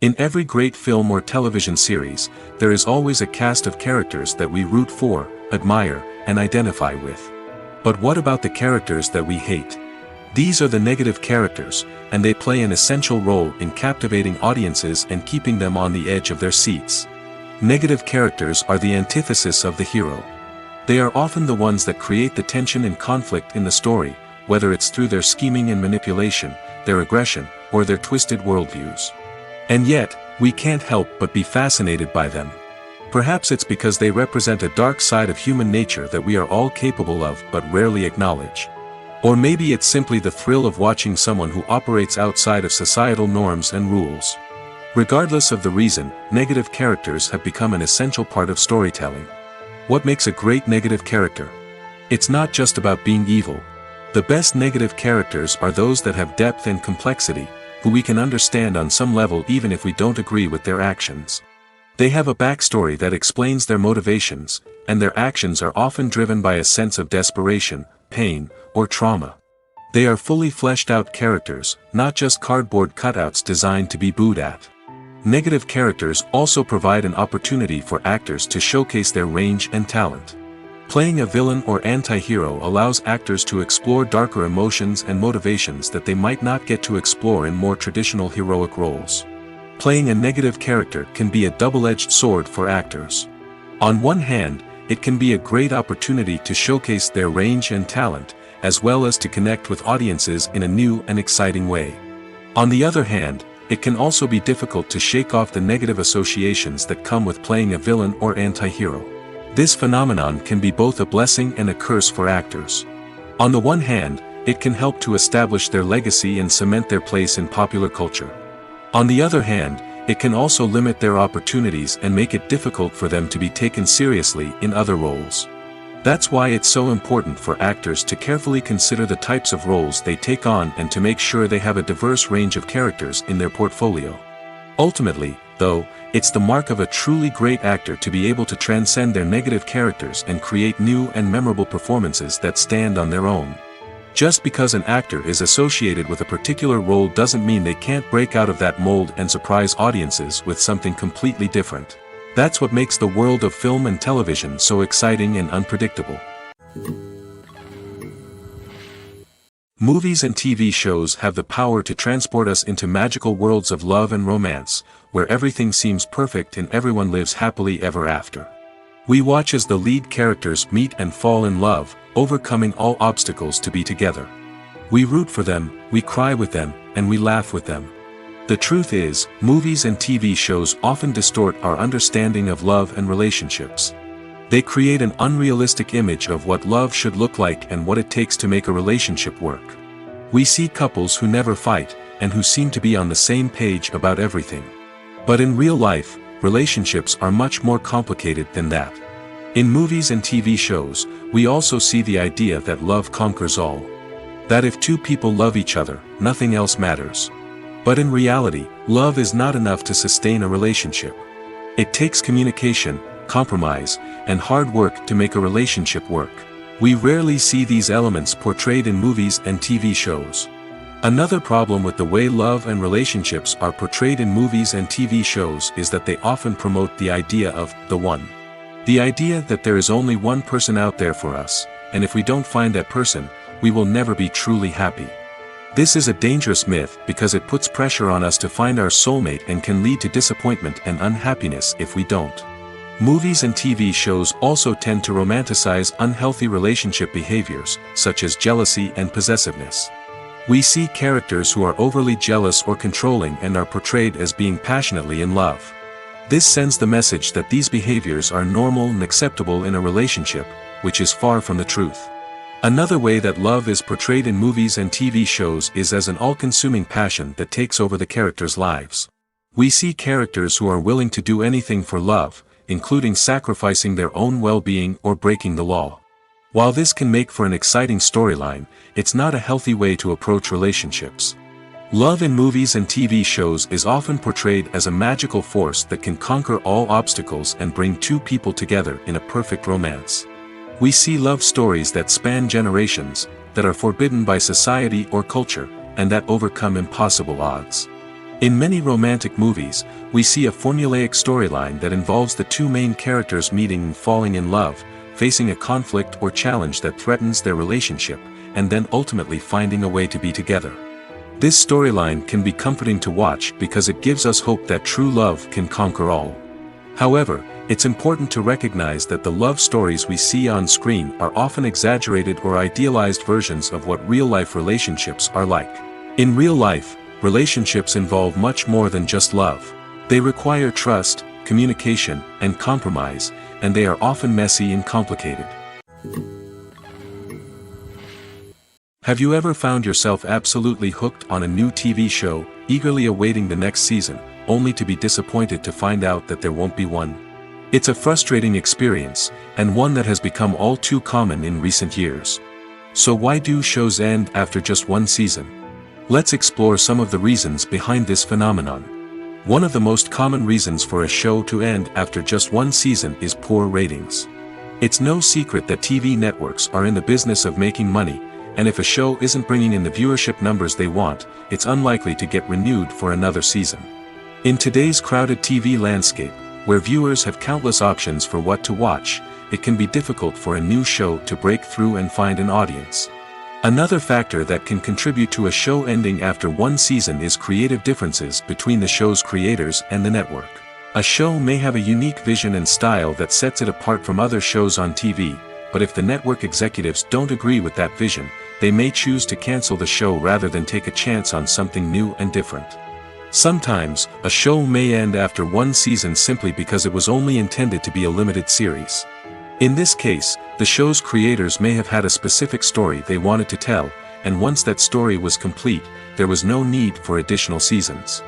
In every great film or television series, there is always a cast of characters that we root for, admire, and identify with. But what about the characters that we hate? These are the negative characters, and they play an essential role in captivating audiences and keeping them on the edge of their seats. Negative characters are the antithesis of the hero. They are often the ones that create the tension and conflict in the story, whether it's through their scheming and manipulation, their aggression, or their twisted worldviews. And yet, we can't help but be fascinated by them. Perhaps it's because they represent a dark side of human nature that we are all capable of but rarely acknowledge. Or maybe it's simply the thrill of watching someone who operates outside of societal norms and rules. Regardless of the reason, negative characters have become an essential part of storytelling. What makes a great negative character? It's not just about being evil. The best negative characters are those that have depth and complexity, who we can understand on some level even if we don't agree with their actions. They have a backstory that explains their motivations, and their actions are often driven by a sense of desperation, pain, or trauma. They are fully fleshed out characters, not just cardboard cutouts designed to be booed at. Negative characters also provide an opportunity for actors to showcase their range and talent. Playing a villain or anti-hero allows actors to explore darker emotions and motivations that they might not get to explore in more traditional heroic roles. Playing a negative character can be a double-edged sword for actors. On one hand, it can be a great opportunity to showcase their range and talent, as well as to connect with audiences in a new and exciting way. On the other hand, it can also be difficult to shake off the negative associations that come with playing a villain or anti-hero. This phenomenon can be both a blessing and a curse for actors. On the one hand, it can help to establish their legacy and cement their place in popular culture. On the other hand, it can also limit their opportunities and make it difficult for them to be taken seriously in other roles. That's why it's so important for actors to carefully consider the types of roles they take on and to make sure they have a diverse range of characters in their portfolio. Ultimately, though, it's the mark of a truly great actor to be able to transcend their negative characters and create new and memorable performances that stand on their own. Just because an actor is associated with a particular role doesn't mean they can't break out of that mold and surprise audiences with something completely different. That's what makes the world of film and television so exciting and unpredictable. Movies and TV shows have the power to transport us into magical worlds of love and romance, where everything seems perfect and everyone lives happily ever after. We watch as the lead characters meet and fall in love, overcoming all obstacles to be together. We root for them, we cry with them, and we laugh with them. The truth is, movies and TV shows often distort our understanding of love and relationships. They create an unrealistic image of what love should look like and what it takes to make a relationship work. We see couples who never fight, and who seem to be on the same page about everything. But in real life, relationships are much more complicated than that. In movies and TV shows, we also see the idea that love conquers all. That if two people love each other, nothing else matters. But in reality, love is not enough to sustain a relationship. It takes communication, compromise, and hard work to make a relationship work. We rarely see these elements portrayed in movies and TV shows. Another problem with the way love and relationships are portrayed in movies and TV shows is that they often promote the idea of the one. The idea that there is only one person out there for us, and if we don't find that person, we will never be truly happy. This is a dangerous myth because it puts pressure on us to find our soulmate and can lead to disappointment and unhappiness if we don't. Movies and TV shows also tend to romanticize unhealthy relationship behaviors, such as jealousy and possessiveness. We see characters who are overly jealous or controlling and are portrayed as being passionately in love. This sends the message that these behaviors are normal and acceptable in a relationship, which is far from the truth. Another way that love is portrayed in movies and TV shows is as an all-consuming passion that takes over the characters' lives. We see characters who are willing to do anything for love, including sacrificing their own well-being or breaking the law. While this can make for an exciting storyline, it's not a healthy way to approach relationships. Love in movies and TV shows is often portrayed as a magical force that can conquer all obstacles and bring two people together in a perfect romance. We see love stories that span generations, that are forbidden by society or culture, and that overcome impossible odds. In many romantic movies, we see a formulaic storyline that involves the two main characters meeting and falling in love, facing a conflict or challenge that threatens their relationship, and then ultimately finding a way to be together. This storyline can be comforting to watch because it gives us hope that true love can conquer all. However, it's important to recognize that the love stories we see on screen are often exaggerated or idealized versions of what real-life relationships are like. In real life, relationships involve much more than just love. They require trust, communication, and compromise, and they are often messy and complicated. Have you ever found yourself absolutely hooked on a new TV show, eagerly awaiting the next season, only to be disappointed to find out that there won't be one? It's a frustrating experience, and one that has become all too common in recent years. So why do shows end after just one season? Let's explore some of the reasons behind this phenomenon. One of the most common reasons for a show to end after just one season is poor ratings. It's no secret that TV networks are in the business of making money, and if a show isn't bringing in the viewership numbers they want, it's unlikely to get renewed for another season. In today's crowded TV landscape, where viewers have countless options for what to watch, it can be difficult for a new show to break through and find an audience. Another factor that can contribute to a show ending after one season is creative differences between the show's creators and the network. A show may have a unique vision and style that sets it apart from other shows on TV, but if the network executives don't agree with that vision, they may choose to cancel the show rather than take a chance on something new and different. Sometimes, a show may end after one season simply because it was only intended to be a limited series. In this case, the show's creators may have had a specific story they wanted to tell, and once that story was complete, there was no need for additional seasons.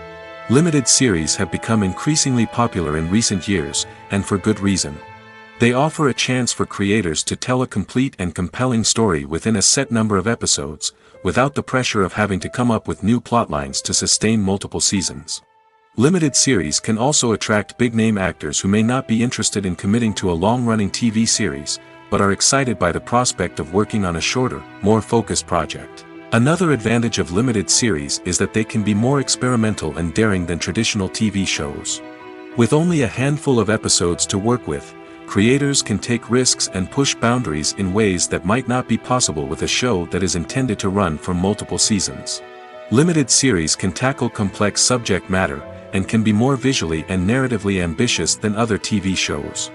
Limited series have become increasingly popular in recent years, and for good reason. They offer a chance for creators to tell a complete and compelling story within a set number of episodes, without the pressure of having to come up with new plotlines to sustain multiple seasons. Limited series can also attract big-name actors who may not be interested in committing to a long-running TV series, but are excited by the prospect of working on a shorter, more focused project. Another advantage of limited series is that they can be more experimental and daring than traditional TV shows. With only a handful of episodes to work with, creators can take risks and push boundaries in ways that might not be possible with a show that is intended to run for multiple seasons. Limited series can tackle complex subject matter, and can be more visually and narratively ambitious than other TV shows.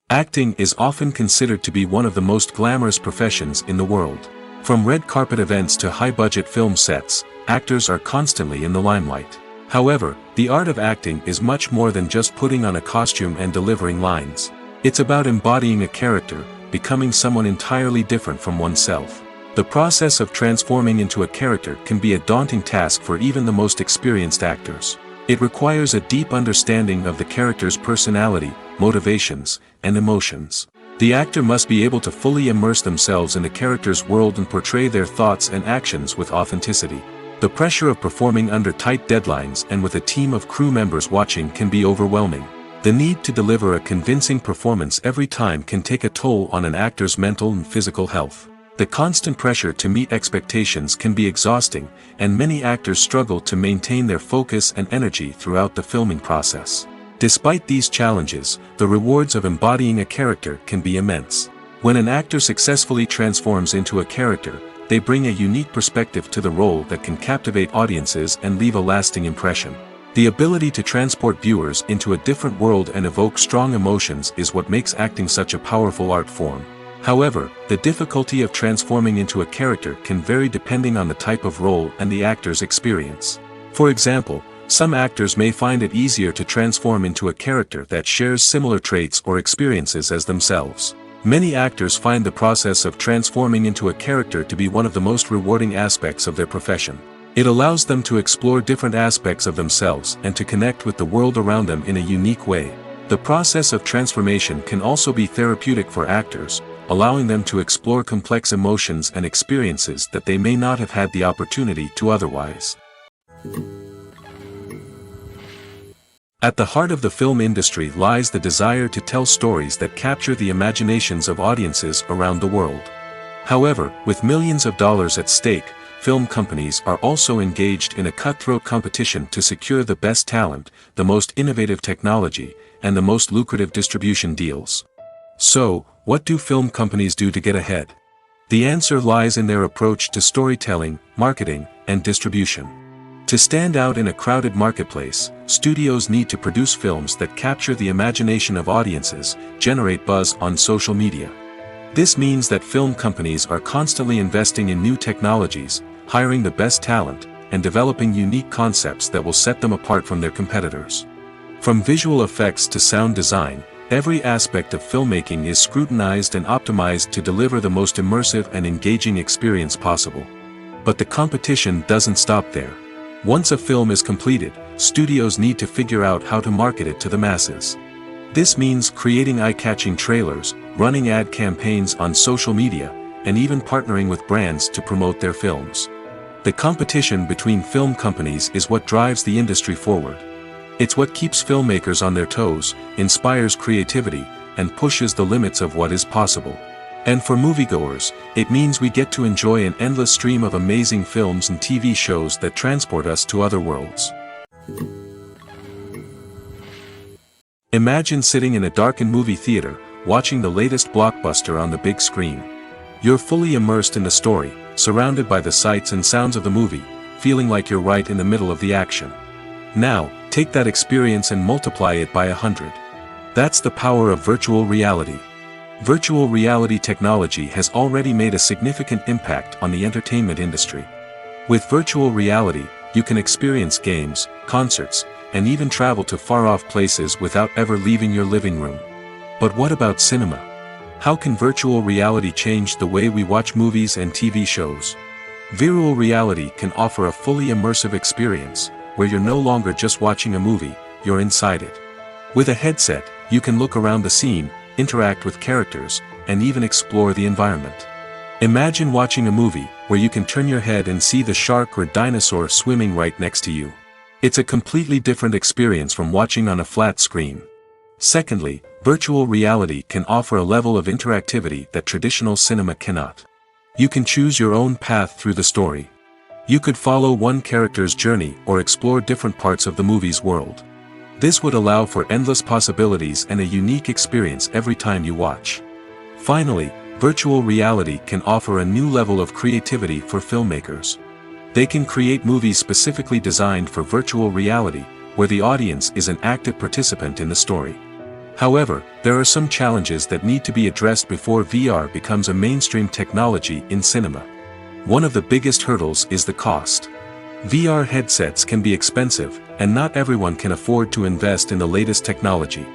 Acting is often considered to be one of the most glamorous professions in the world. From red carpet events to high-budget film sets, actors are constantly in the limelight. However, the art of acting is much more than just putting on a costume and delivering lines. It's about embodying a character, becoming someone entirely different from oneself. The process of transforming into a character can be a daunting task for even the most experienced actors. It requires a deep understanding of the character's personality, motivations, and emotions. The actor must be able to fully immerse themselves in the character's world and portray their thoughts and actions with authenticity. The pressure of performing under tight deadlines and with a team of crew members watching can be overwhelming. The need to deliver a convincing performance every time can take a toll on an actor's mental and physical health. The constant pressure to meet expectations can be exhausting, and many actors struggle to maintain their focus and energy throughout the filming process. Despite these challenges, the rewards of embodying a character can be immense. When an actor successfully transforms into a character, they bring a unique perspective to the role that can captivate audiences and leave a lasting impression. The ability to transport viewers into a different world and evoke strong emotions is what makes acting such a powerful art form. However, the difficulty of transforming into a character can vary depending on the type of role and the actor's experience. For example, some actors may find it easier to transform into a character that shares similar traits or experiences as themselves. Many actors find the process of transforming into a character to be one of the most rewarding aspects of their profession. It allows them to explore different aspects of themselves and to connect with the world around them in a unique way. The process of transformation can also be therapeutic for actors, allowing them to explore complex emotions and experiences that they may not have had the opportunity to otherwise. At the heart of the film industry lies the desire to tell stories that capture the imaginations of audiences around the world. However, with millions of dollars at stake, film companies are also engaged in a cutthroat competition to secure the best talent, the most innovative technology, and the most lucrative distribution deals. So, What do film companies do to get ahead? The answer lies in their approach to storytelling, marketing, and distribution. To stand out in a crowded marketplace, studios need to produce films that capture the imagination of audiences, generate buzz on social media. This means that film companies are constantly investing in new technologies, hiring the best talent, and developing unique concepts that will set them apart from their competitors. From visual effects to sound design, every aspect of filmmaking is scrutinized and optimized to deliver the most immersive and engaging experience possible. But the competition doesn't stop there. Once a film is completed, studios need to figure out how to market it to the masses. This means creating eye-catching trailers, running ad campaigns on social media, and even partnering with brands to promote their films. The competition between film companies is what drives the industry forward. It's what keeps filmmakers on their toes, inspires creativity, and pushes the limits of what is possible. And for moviegoers, it means we get to enjoy an endless stream of amazing films and TV shows that transport us to other worlds. Imagine sitting in a darkened movie theater, watching the latest blockbuster on the big screen. You're fully immersed in the story, surrounded by the sights and sounds of the movie, feeling like you're right in the middle of the action. Now, take that experience and multiply it by 100. That's the power of virtual reality. Virtual reality technology has already made a significant impact on the entertainment industry. With virtual reality, you can experience games, concerts, and even travel to far-off places without ever leaving your living room. But what about cinema? How can virtual reality change the way we watch movies and TV shows? Virtual reality can offer a fully immersive experience, where you're no longer just watching a movie, you're inside it. With a headset, you can look around the scene, interact with characters, and even explore the environment. Imagine watching a movie where you can turn your head and see the shark or dinosaur swimming right next to you. It's a completely different experience from watching on a flat screen. Secondly, virtual reality can offer a level of interactivity that traditional cinema cannot. You can choose your own path through the story. You could follow one character's journey or explore different parts of the movie's world. This would allow for endless possibilities and a unique experience every time you watch. Finally, virtual reality can offer a new level of creativity for filmmakers. They can create movies specifically designed for virtual reality, where the audience is an active participant in the story. However, there are some challenges that need to be addressed before VR becomes a mainstream technology in cinema. One of the biggest hurdles is the cost. VR headsets can be expensive, and not everyone can afford to invest in the latest technology.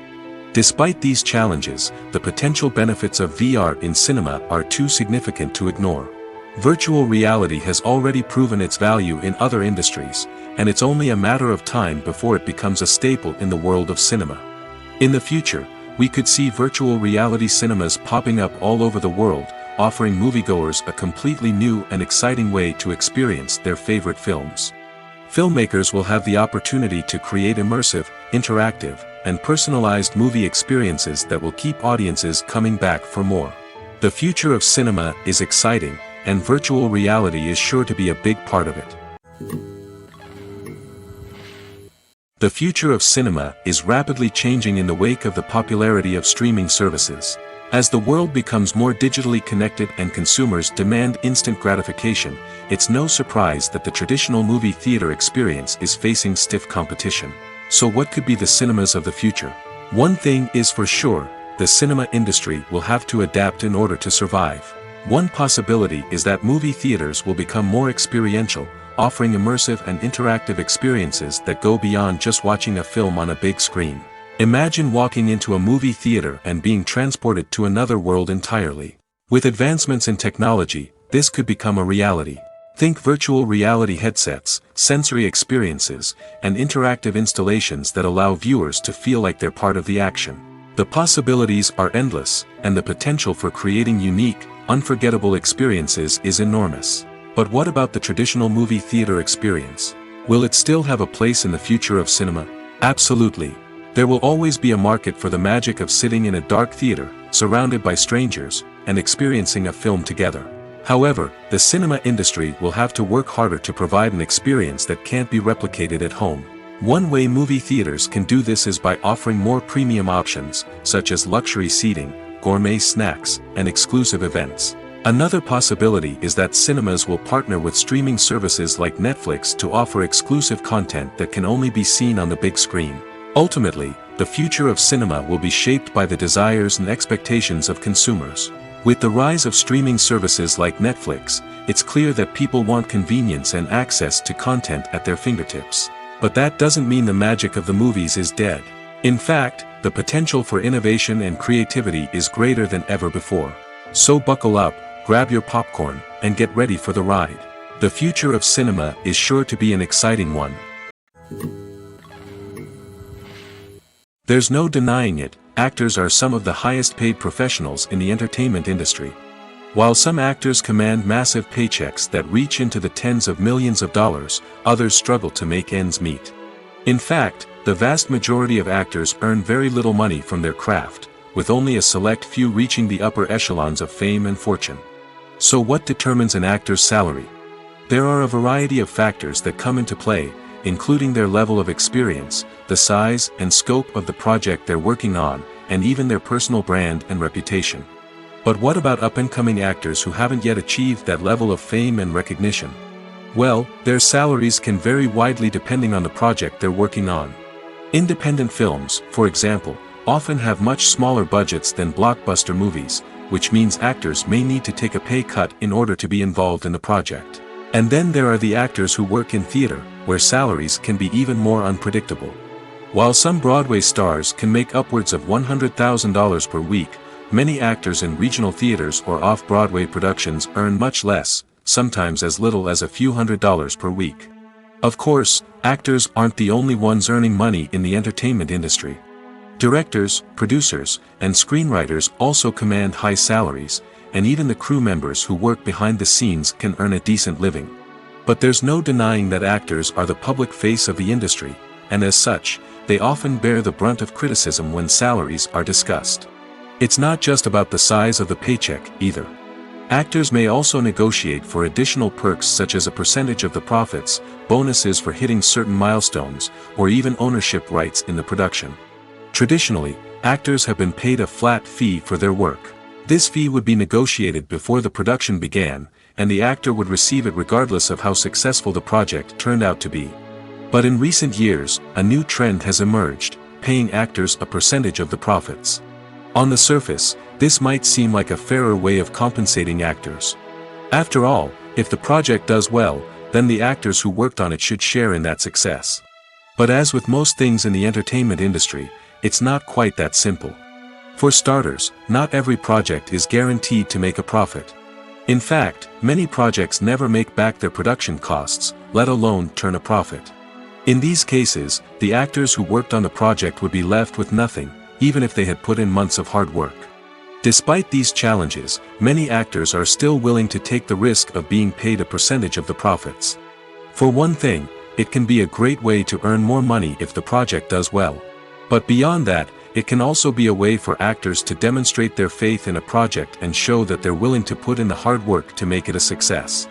Despite these challenges, the potential benefits of VR in cinema are too significant to ignore. Virtual reality has already proven its value in other industries, and it's only a matter of time before it becomes a staple in the world of cinema. In the future, we could see virtual reality cinemas popping up all over the world, offering moviegoers a completely new and exciting way to experience their favorite films. Filmmakers will have the opportunity to create immersive, interactive, and personalized movie experiences that will keep audiences coming back for more. The future of cinema is exciting, and virtual reality is sure to be a big part of it. The future of cinema is rapidly changing in the wake of the popularity of streaming services. As the world becomes more digitally connected and consumers demand instant gratification, it's no surprise that the traditional movie theater experience is facing stiff competition. So what could be the cinemas of the future? One thing is for sure, the cinema industry will have to adapt in order to survive. One possibility is that movie theaters will become more experiential, offering immersive and interactive experiences that go beyond just watching a film on a big screen. Imagine walking into a movie theater and being transported to another world entirely. With advancements in technology, this could become a reality. Think virtual reality headsets, sensory experiences, and interactive installations that allow viewers to feel like they're part of the action. The possibilities are endless, and the potential for creating unique, unforgettable experiences is enormous. But what about the traditional movie theater experience? Will it still have a place in the future of cinema? Absolutely. There will always be a market for the magic of sitting in a dark theater, surrounded by strangers, and experiencing a film together. However, the cinema industry will have to work harder to provide an experience that can't be replicated at home. One way movie theaters can do this is by offering more premium options, such as luxury seating, gourmet snacks, and exclusive events. Another possibility is that cinemas will partner with streaming services like Netflix to offer exclusive content that can only be seen on the big screen. Ultimately, the future of cinema will be shaped by the desires and expectations of consumers. With the rise of streaming services like Netflix, it's clear that people want convenience and access to content at their fingertips. But that doesn't mean the magic of the movies is dead. In fact, the potential for innovation and creativity is greater than ever before. So buckle up, grab your popcorn, and get ready for the ride. The future of cinema is sure to be an exciting one. There's no denying it, actors are some of the highest paid professionals in the entertainment industry. While some actors command massive paychecks that reach into the tens of millions of dollars, others struggle to make ends meet. In fact, the vast majority of actors earn very little money from their craft, with only a select few reaching the upper echelons of fame and fortune. So what determines an actor's salary? There are a variety of factors that come into play, including their level of experience, the size and scope of the project they're working on, and even their personal brand and reputation. But what about up-and-coming actors who haven't yet achieved that level of fame and recognition? Well, their salaries can vary widely depending on the project they're working on. Independent films, for example, often have much smaller budgets than blockbuster movies, which means actors may need to take a pay cut in order to be involved in the project. And then there are the actors who work in theater, where salaries can be even more unpredictable. While some Broadway stars can make upwards of $100,000 per week, many actors in regional theaters or off-Broadway productions earn much less, sometimes as little as a few $100s per week. Of course, actors aren't the only ones earning money in the entertainment industry. Directors, producers, and screenwriters also command high salaries, and even the crew members who work behind the scenes can earn a decent living. But there's no denying that actors are the public face of the industry, and as such, they often bear the brunt of criticism when salaries are discussed. It's not just about the size of the paycheck, either. Actors may also negotiate for additional perks such as a percentage of the profits, bonuses for hitting certain milestones, or even ownership rights in the production. Traditionally, actors have been paid a flat fee for their work. This fee would be negotiated before the production began, and the actor would receive it regardless of how successful the project turned out to be. But in recent years, a new trend has emerged, paying actors a percentage of the profits. On the surface, this might seem like a fairer way of compensating actors. After all, if the project does well, then the actors who worked on it should share in that success. But as with most things in the entertainment industry, it's not quite that simple. For starters, not every project is guaranteed to make a profit. In fact, many projects never make back their production costs, let alone turn a profit. In these cases, the actors who worked on the project would be left with nothing, even if they had put in months of hard work. Despite these challenges, many actors are still willing to take the risk of being paid a percentage of the profits. For one thing, it can be a great way to earn more money if the project does well. But beyond that, it can also be a way for actors to demonstrate their faith in a project and show that they're willing to put in the hard work to make it a success.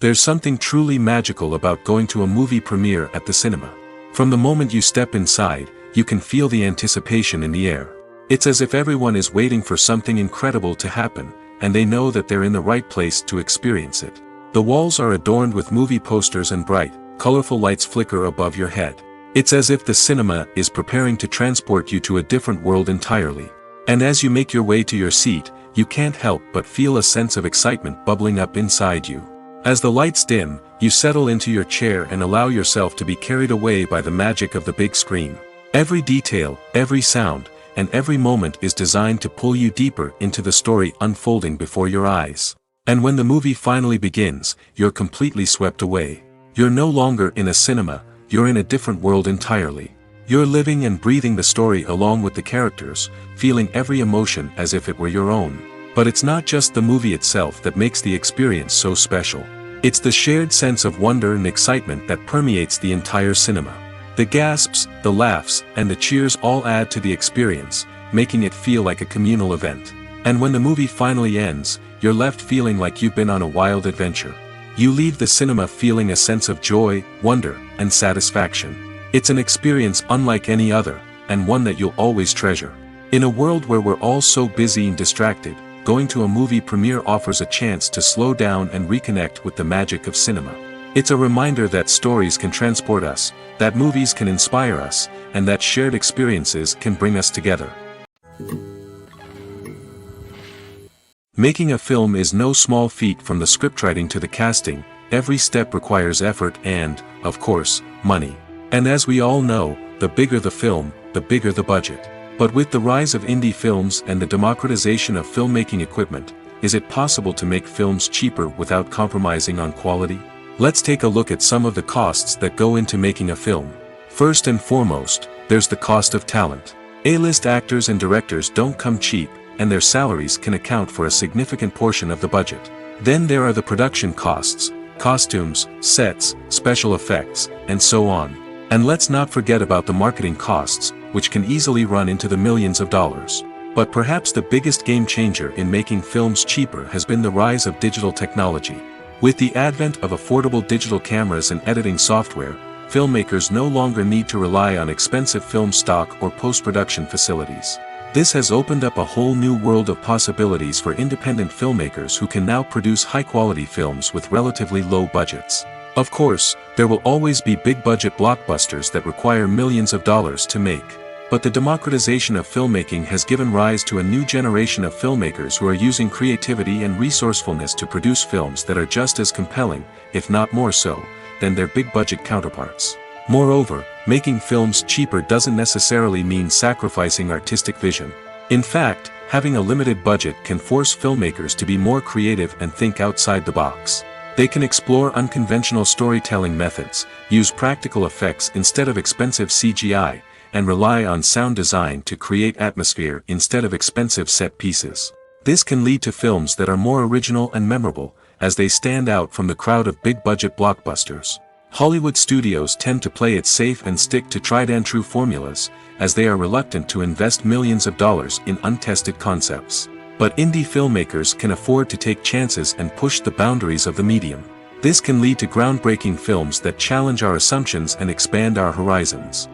There's something truly magical about going to a movie premiere at the cinema. From the moment you step inside, you can feel the anticipation in the air. It's as if everyone is waiting for something incredible to happen, and they know that they're in the right place to experience it. The walls are adorned with movie posters and bright, colorful lights flicker above your head. It's as if the cinema is preparing to transport you to a different world entirely. And as you make your way to your seat, you can't help but feel a sense of excitement bubbling up inside you. As the lights dim, you settle into your chair and allow yourself to be carried away by the magic of the big screen. Every detail, every sound, and every moment is designed to pull you deeper into the story unfolding before your eyes. And when the movie finally begins, you're completely swept away. You're no longer in a cinema, you're in a different world entirely. You're living and breathing the story along with the characters, feeling every emotion as if it were your own. But it's not just the movie itself that makes the experience so special. It's the shared sense of wonder and excitement that permeates the entire cinema. The gasps, the laughs, and the cheers all add to the experience, making it feel like a communal event. And when the movie finally ends, you're left feeling like you've been on a wild adventure. You leave the cinema feeling a sense of joy, wonder, and satisfaction. It's an experience unlike any other, and one that you'll always treasure. In a world where we're all so busy and distracted, going to a movie premiere offers a chance to slow down and reconnect with the magic of cinema. It's a reminder that stories can transport us, that movies can inspire us, and that shared experiences can bring us together. Making a film is no small feat. From the scriptwriting to the casting, every step requires effort and, of course, money. And as we all know, the bigger the film, the bigger the budget. But with the rise of indie films and the democratization of filmmaking equipment, is it possible to make films cheaper without compromising on quality? Let's take a look at some of the costs that go into making a film. First and foremost, there's the cost of talent. A-list actors and directors don't come cheap, and their salaries can account for a significant portion of the budget. Then there are the production costs, costumes, sets, special effects, and so on. And let's not forget about the marketing costs, which can easily run into the millions of dollars. But perhaps the biggest game changer in making films cheaper has been the rise of digital technology. With the advent of affordable digital cameras and editing software, filmmakers no longer need to rely on expensive film stock or post-production facilities. This has opened up a whole new world of possibilities for independent filmmakers who can now produce high-quality films with relatively low budgets. Of course, there will always be big-budget blockbusters that require millions of dollars to make. But the democratization of filmmaking has given rise to a new generation of filmmakers who are using creativity and resourcefulness to produce films that are just as compelling, if not more so, than their big-budget counterparts. Moreover, making films cheaper doesn't necessarily mean sacrificing artistic vision. In fact, having a limited budget can force filmmakers to be more creative and think outside the box. They can explore unconventional storytelling methods, use practical effects instead of expensive CGI, and rely on sound design to create atmosphere instead of expensive set pieces. This can lead to films that are more original and memorable, as they stand out from the crowd of big-budget blockbusters. Hollywood studios tend to play it safe and stick to tried-and-true formulas, as they are reluctant to invest millions of dollars in untested concepts. But indie filmmakers can afford to take chances and push the boundaries of the medium. This can lead to groundbreaking films that challenge our assumptions and expand our horizons.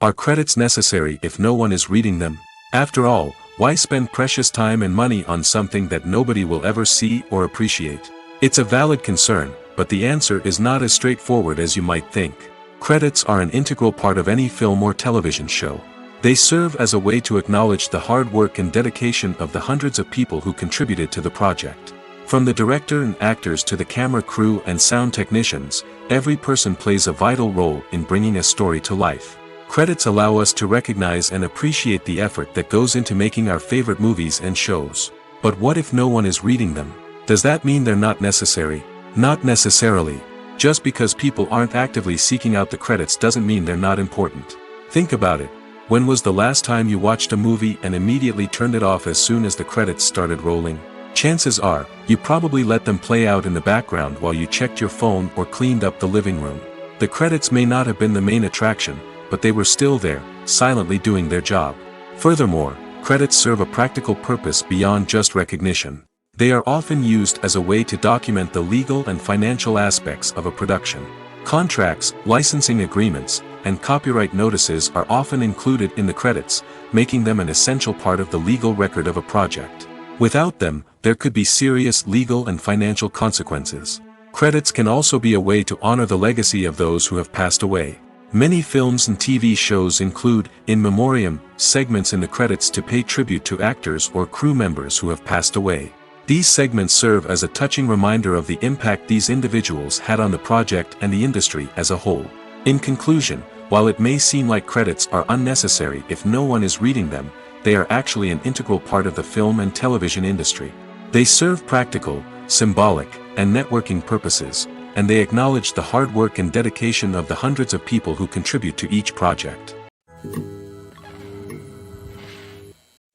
Are credits necessary if no one is reading them? After all, why spend precious time and money on something that nobody will ever see or appreciate? It's a valid concern, but the answer is not as straightforward as you might think. Credits are an integral part of any film or television show. They serve as a way to acknowledge the hard work and dedication of the hundreds of people who contributed to the project. From the director and actors to the camera crew and sound technicians, every person plays a vital role in bringing a story to life. Credits allow us to recognize and appreciate the effort that goes into making our favorite movies and shows. But what if no one is reading them? Does that mean they're not necessary? Not necessarily. Just because people aren't actively seeking out the credits doesn't mean they're not important. Think about it. When was the last time you watched a movie and immediately turned it off as soon as the credits started rolling? Chances are, you probably let them play out in the background while you checked your phone or cleaned up the living room. The credits may not have been the main attraction, but they were still there, silently doing their job. Furthermore, credits serve a practical purpose beyond just recognition. They are often used as a way to document the legal and financial aspects of a production. Contracts, licensing agreements, and copyright notices are often included in the credits, making them an essential part of the legal record of a project. Without them, there could be serious legal and financial consequences. Credits can also be a way to honor the legacy of those who have passed away. Many films and TV shows include, in memoriam, segments in the credits to pay tribute to actors or crew members who have passed away. These segments serve as a touching reminder of the impact these individuals had on the project and the industry as a whole. In conclusion, while it may seem like credits are unnecessary if no one is reading them, they are actually an integral part of the film and television industry. They serve practical, symbolic, and networking purposes, and they acknowledge the hard work and dedication of the hundreds of people who contribute to each project.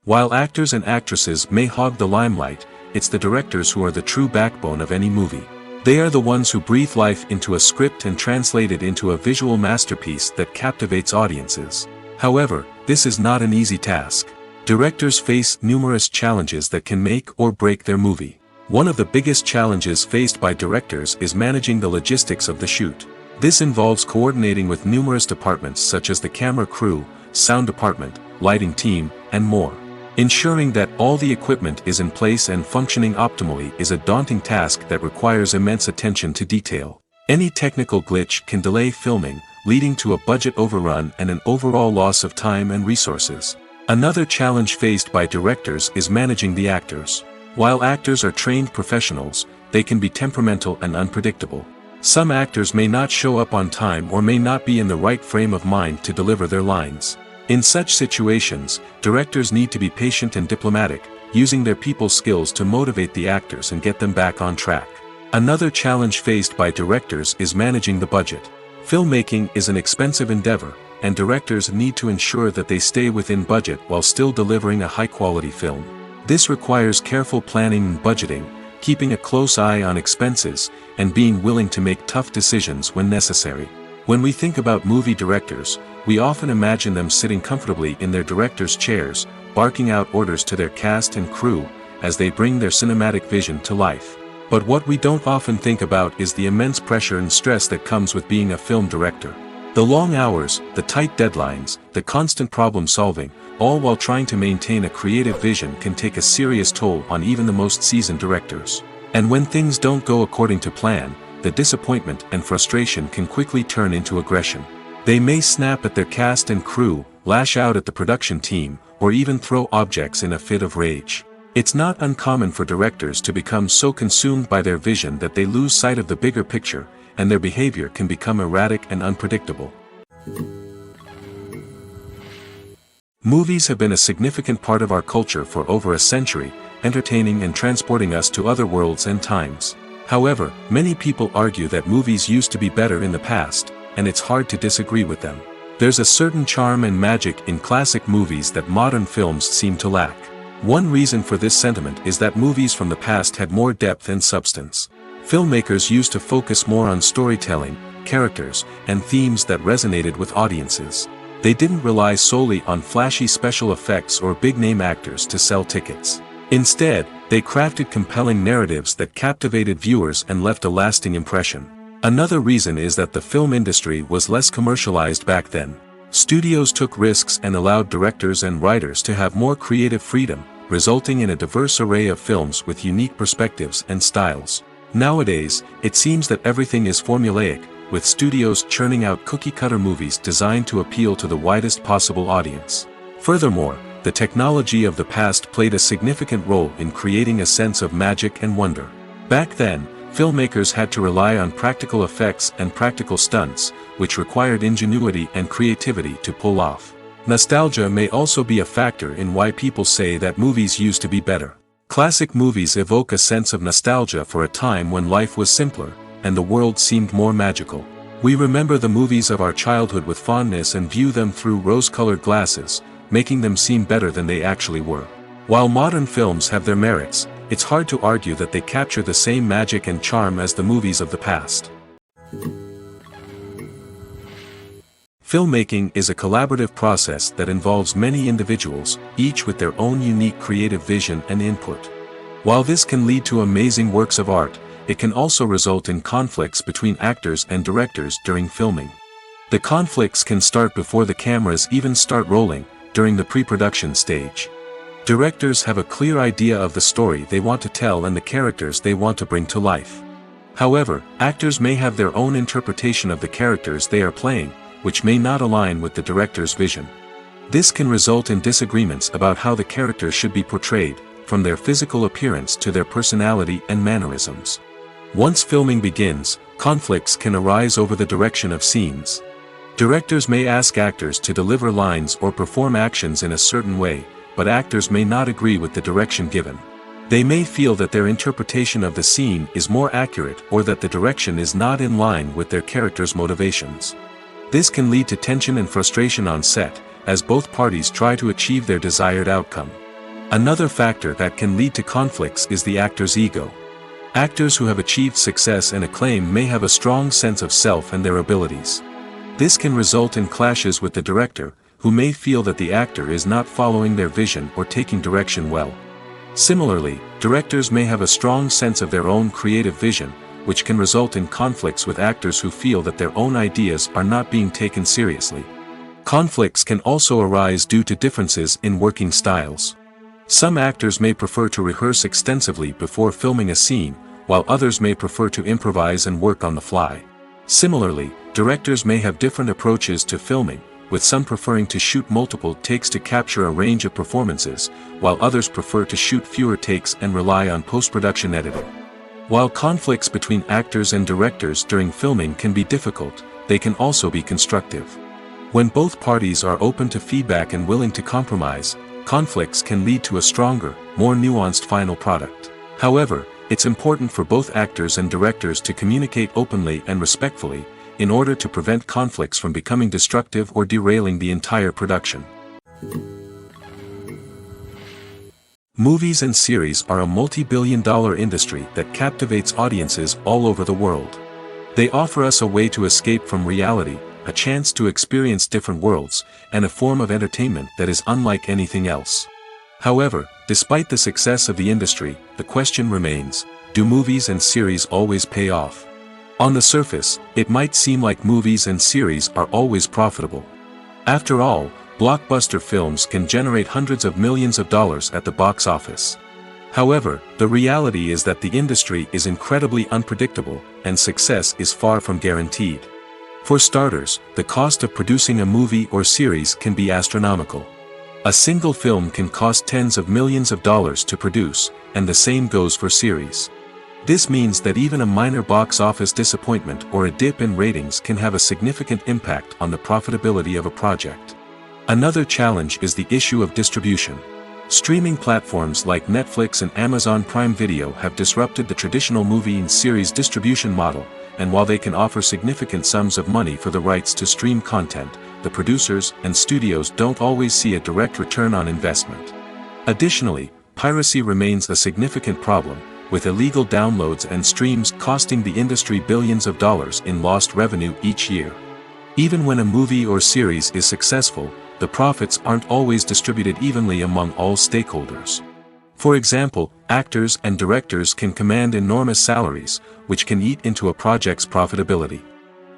While actors and actresses may hog the limelight, it's the directors who are the true backbone of any movie. They are the ones who breathe life into a script and translate it into a visual masterpiece that captivates audiences. However, this is not an easy task. Directors face numerous challenges that can make or break their movie. One of the biggest challenges faced by directors is managing the logistics of the shoot. This involves coordinating with numerous departments such as the camera crew, sound department, lighting team, and more. Ensuring that all the equipment is in place and functioning optimally is a daunting task that requires immense attention to detail. Any technical glitch can delay filming, leading to a budget overrun and an overall loss of time and resources. Another challenge faced by directors is managing the actors. While actors are trained professionals, they can be temperamental and unpredictable. Some actors may not show up on time or may not be in the right frame of mind to deliver their lines. In such situations, directors need to be patient and diplomatic, using their people skills to motivate the actors and get them back on track. Another challenge faced by directors is managing the budget. Filmmaking is an expensive endeavor, and directors need to ensure that they stay within budget while still delivering a high-quality film. This requires careful planning and budgeting, keeping a close eye on expenses, and being willing to make tough decisions when necessary. When we think about movie directors, we often imagine them sitting comfortably in their director's chairs, barking out orders to their cast and crew, as they bring their cinematic vision to life. But what we don't often think about is the immense pressure and stress that comes with being a film director. The long hours, the tight deadlines, the constant problem solving, all while trying to maintain a creative vision can take a serious toll on even the most seasoned directors. And when things don't go according to plan, the disappointment and frustration can quickly turn into aggression. They may snap at their cast and crew, lash out at the production team, or even throw objects in a fit of rage. It's not uncommon for directors to become so consumed by their vision that they lose sight of the bigger picture, and their behavior can become erratic and unpredictable. Movies have been a significant part of our culture for over a century, entertaining and transporting us to other worlds and times. However, many people argue that movies used to be better in the past, and it's hard to disagree with them. There's a certain charm and magic in classic movies that modern films seem to lack. One reason for this sentiment is that movies from the past had more depth and substance. Filmmakers used to focus more on storytelling, characters, and themes that resonated with audiences. They didn't rely solely on flashy special effects or big-name actors to sell tickets. Instead, they crafted compelling narratives that captivated viewers and left a lasting impression. Another reason is that the film industry was less commercialized back then. Studios took risks and allowed directors and writers to have more creative freedom, resulting in a diverse array of films with unique perspectives and styles. Nowadays, it seems that everything is formulaic, with studios churning out cookie-cutter movies designed to appeal to the widest possible audience. Furthermore, the technology of the past played a significant role in creating a sense of magic and wonder. Back then, filmmakers had to rely on practical effects and practical stunts, which required ingenuity and creativity to pull off. Nostalgia may also be a factor in why people say that movies used to be better. Classic movies evoke a sense of nostalgia for a time when life was simpler, and the world seemed more magical. We remember the movies of our childhood with fondness and view them through rose-colored glasses, making them seem better than they actually were. While modern films have their merits, it's hard to argue that they capture the same magic and charm as the movies of the past. Filmmaking is a collaborative process that involves many individuals, each with their own unique creative vision and input. While this can lead to amazing works of art, it can also result in conflicts between actors and directors during filming. The conflicts can start before the cameras even start rolling, during the pre-production stage. Directors have a clear idea of the story they want to tell and the characters they want to bring to life. However, actors may have their own interpretation of the characters they are playing, which may not align with the director's vision. This can result in disagreements about how the characters should be portrayed, from their physical appearance to their personality and mannerisms. Once filming begins, conflicts can arise over the direction of scenes. Directors may ask actors to deliver lines or perform actions in a certain way, but actors may not agree with the direction given. They may feel that their interpretation of the scene is more accurate or that the direction is not in line with their character's motivations. This can lead to tension and frustration on set, as both parties try to achieve their desired outcome. Another factor that can lead to conflicts is the actor's ego. Actors who have achieved success and acclaim may have a strong sense of self and their abilities. This can result in clashes with the director, who may feel that the actor is not following their vision or taking direction well. Similarly, directors may have a strong sense of their own creative vision, which can result in conflicts with actors who feel that their own ideas are not being taken seriously. Conflicts can also arise due to differences in working styles. Some actors may prefer to rehearse extensively before filming a scene, while others may prefer to improvise and work on the fly. Similarly, directors may have different approaches to filming, with some preferring to shoot multiple takes to capture a range of performances, while others prefer to shoot fewer takes and rely on post-production editing. While conflicts between actors and directors during filming can be difficult, they can also be constructive. When both parties are open to feedback and willing to compromise, conflicts can lead to a stronger, more nuanced final product. However, it's important for both actors and directors to communicate openly and respectfully, in order to prevent conflicts from becoming destructive or derailing the entire production. Movies and series are a multi-billion-dollar industry that captivates audiences all over the world. They offer us a way to escape from reality, a chance to experience different worlds, and a form of entertainment that is unlike anything else. However, despite the success of the industry, the question remains, do movies and series always pay off? On the surface, it might seem like movies and series are always profitable. After all, blockbuster films can generate hundreds of millions of dollars at the box office. However, the reality is that the industry is incredibly unpredictable, and success is far from guaranteed. For starters, the cost of producing a movie or series can be astronomical. A single film can cost tens of millions of dollars to produce, and the same goes for series. This means that even a minor box office disappointment or a dip in ratings can have a significant impact on the profitability of a project. Another challenge is the issue of distribution. Streaming platforms like Netflix and Amazon Prime Video have disrupted the traditional movie and series distribution model, and while they can offer significant sums of money for the rights to stream content, the producers and studios don't always see a direct return on investment. Additionally, piracy remains a significant problem, with illegal downloads and streams costing the industry billions of dollars in lost revenue each year. Even when a movie or series is successful, the profits aren't always distributed evenly among all stakeholders. For example, actors and directors can command enormous salaries, which can eat into a project's profitability.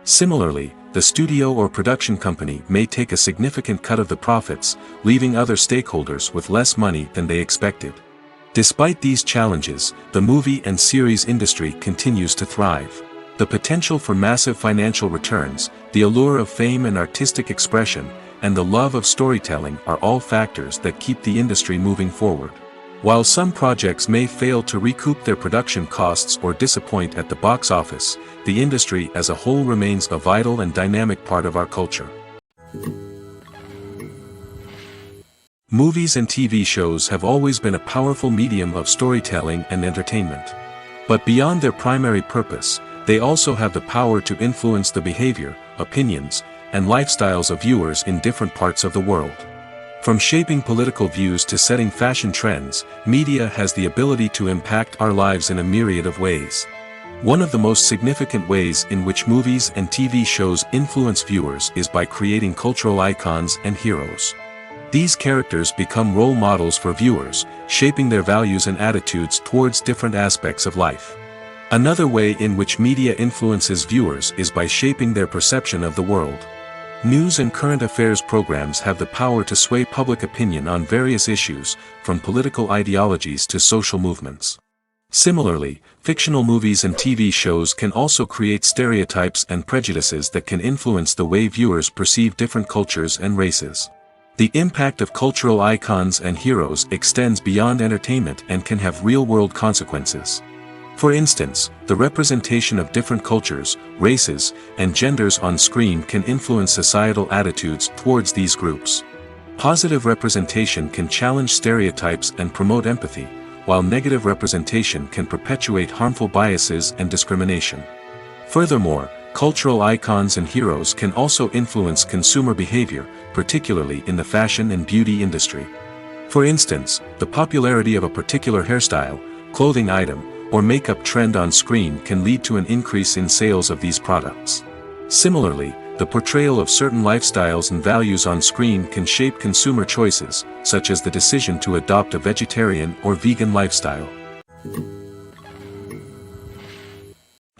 Similarly, the studio or production company may take a significant cut of the profits, leaving other stakeholders with less money than they expected. Despite these challenges, the movie and series industry continues to thrive. The potential for massive financial returns, the allure of fame and artistic expression, and the love of storytelling are all factors that keep the industry moving forward. While some projects may fail to recoup their production costs or disappoint at the box office, the industry as a whole remains a vital and dynamic part of our culture. Movies and TV shows have always been a powerful medium of storytelling and entertainment. But beyond their primary purpose, they also have the power to influence the behavior, opinions, and lifestyles of viewers in different parts of the world. From shaping political views to setting fashion trends, media has the ability to impact our lives in a myriad of ways. One of the most significant ways in which movies and TV shows influence viewers is by creating cultural icons and heroes. These characters become role models for viewers, shaping their values and attitudes towards different aspects of life. Another way in which media influences viewers is by shaping their perception of the world. News and current affairs programs have the power to sway public opinion on various issues, from political ideologies to social movements. Similarly, fictional movies and TV shows can also create stereotypes and prejudices that can influence the way viewers perceive different cultures and races. The impact of cultural icons and heroes extends beyond entertainment and can have real-world consequences. For instance, the representation of different cultures, races, and genders on screen can influence societal attitudes towards these groups. Positive representation can challenge stereotypes and promote empathy, while negative representation can perpetuate harmful biases and discrimination. Furthermore, cultural icons and heroes can also influence consumer behavior, particularly in the fashion and beauty industry. For instance, the popularity of a particular hairstyle, clothing item, or makeup trend on screen can lead to an increase in sales of these products. Similarly, the portrayal of certain lifestyles and values on screen can shape consumer choices, such as the decision to adopt a vegetarian or vegan lifestyle.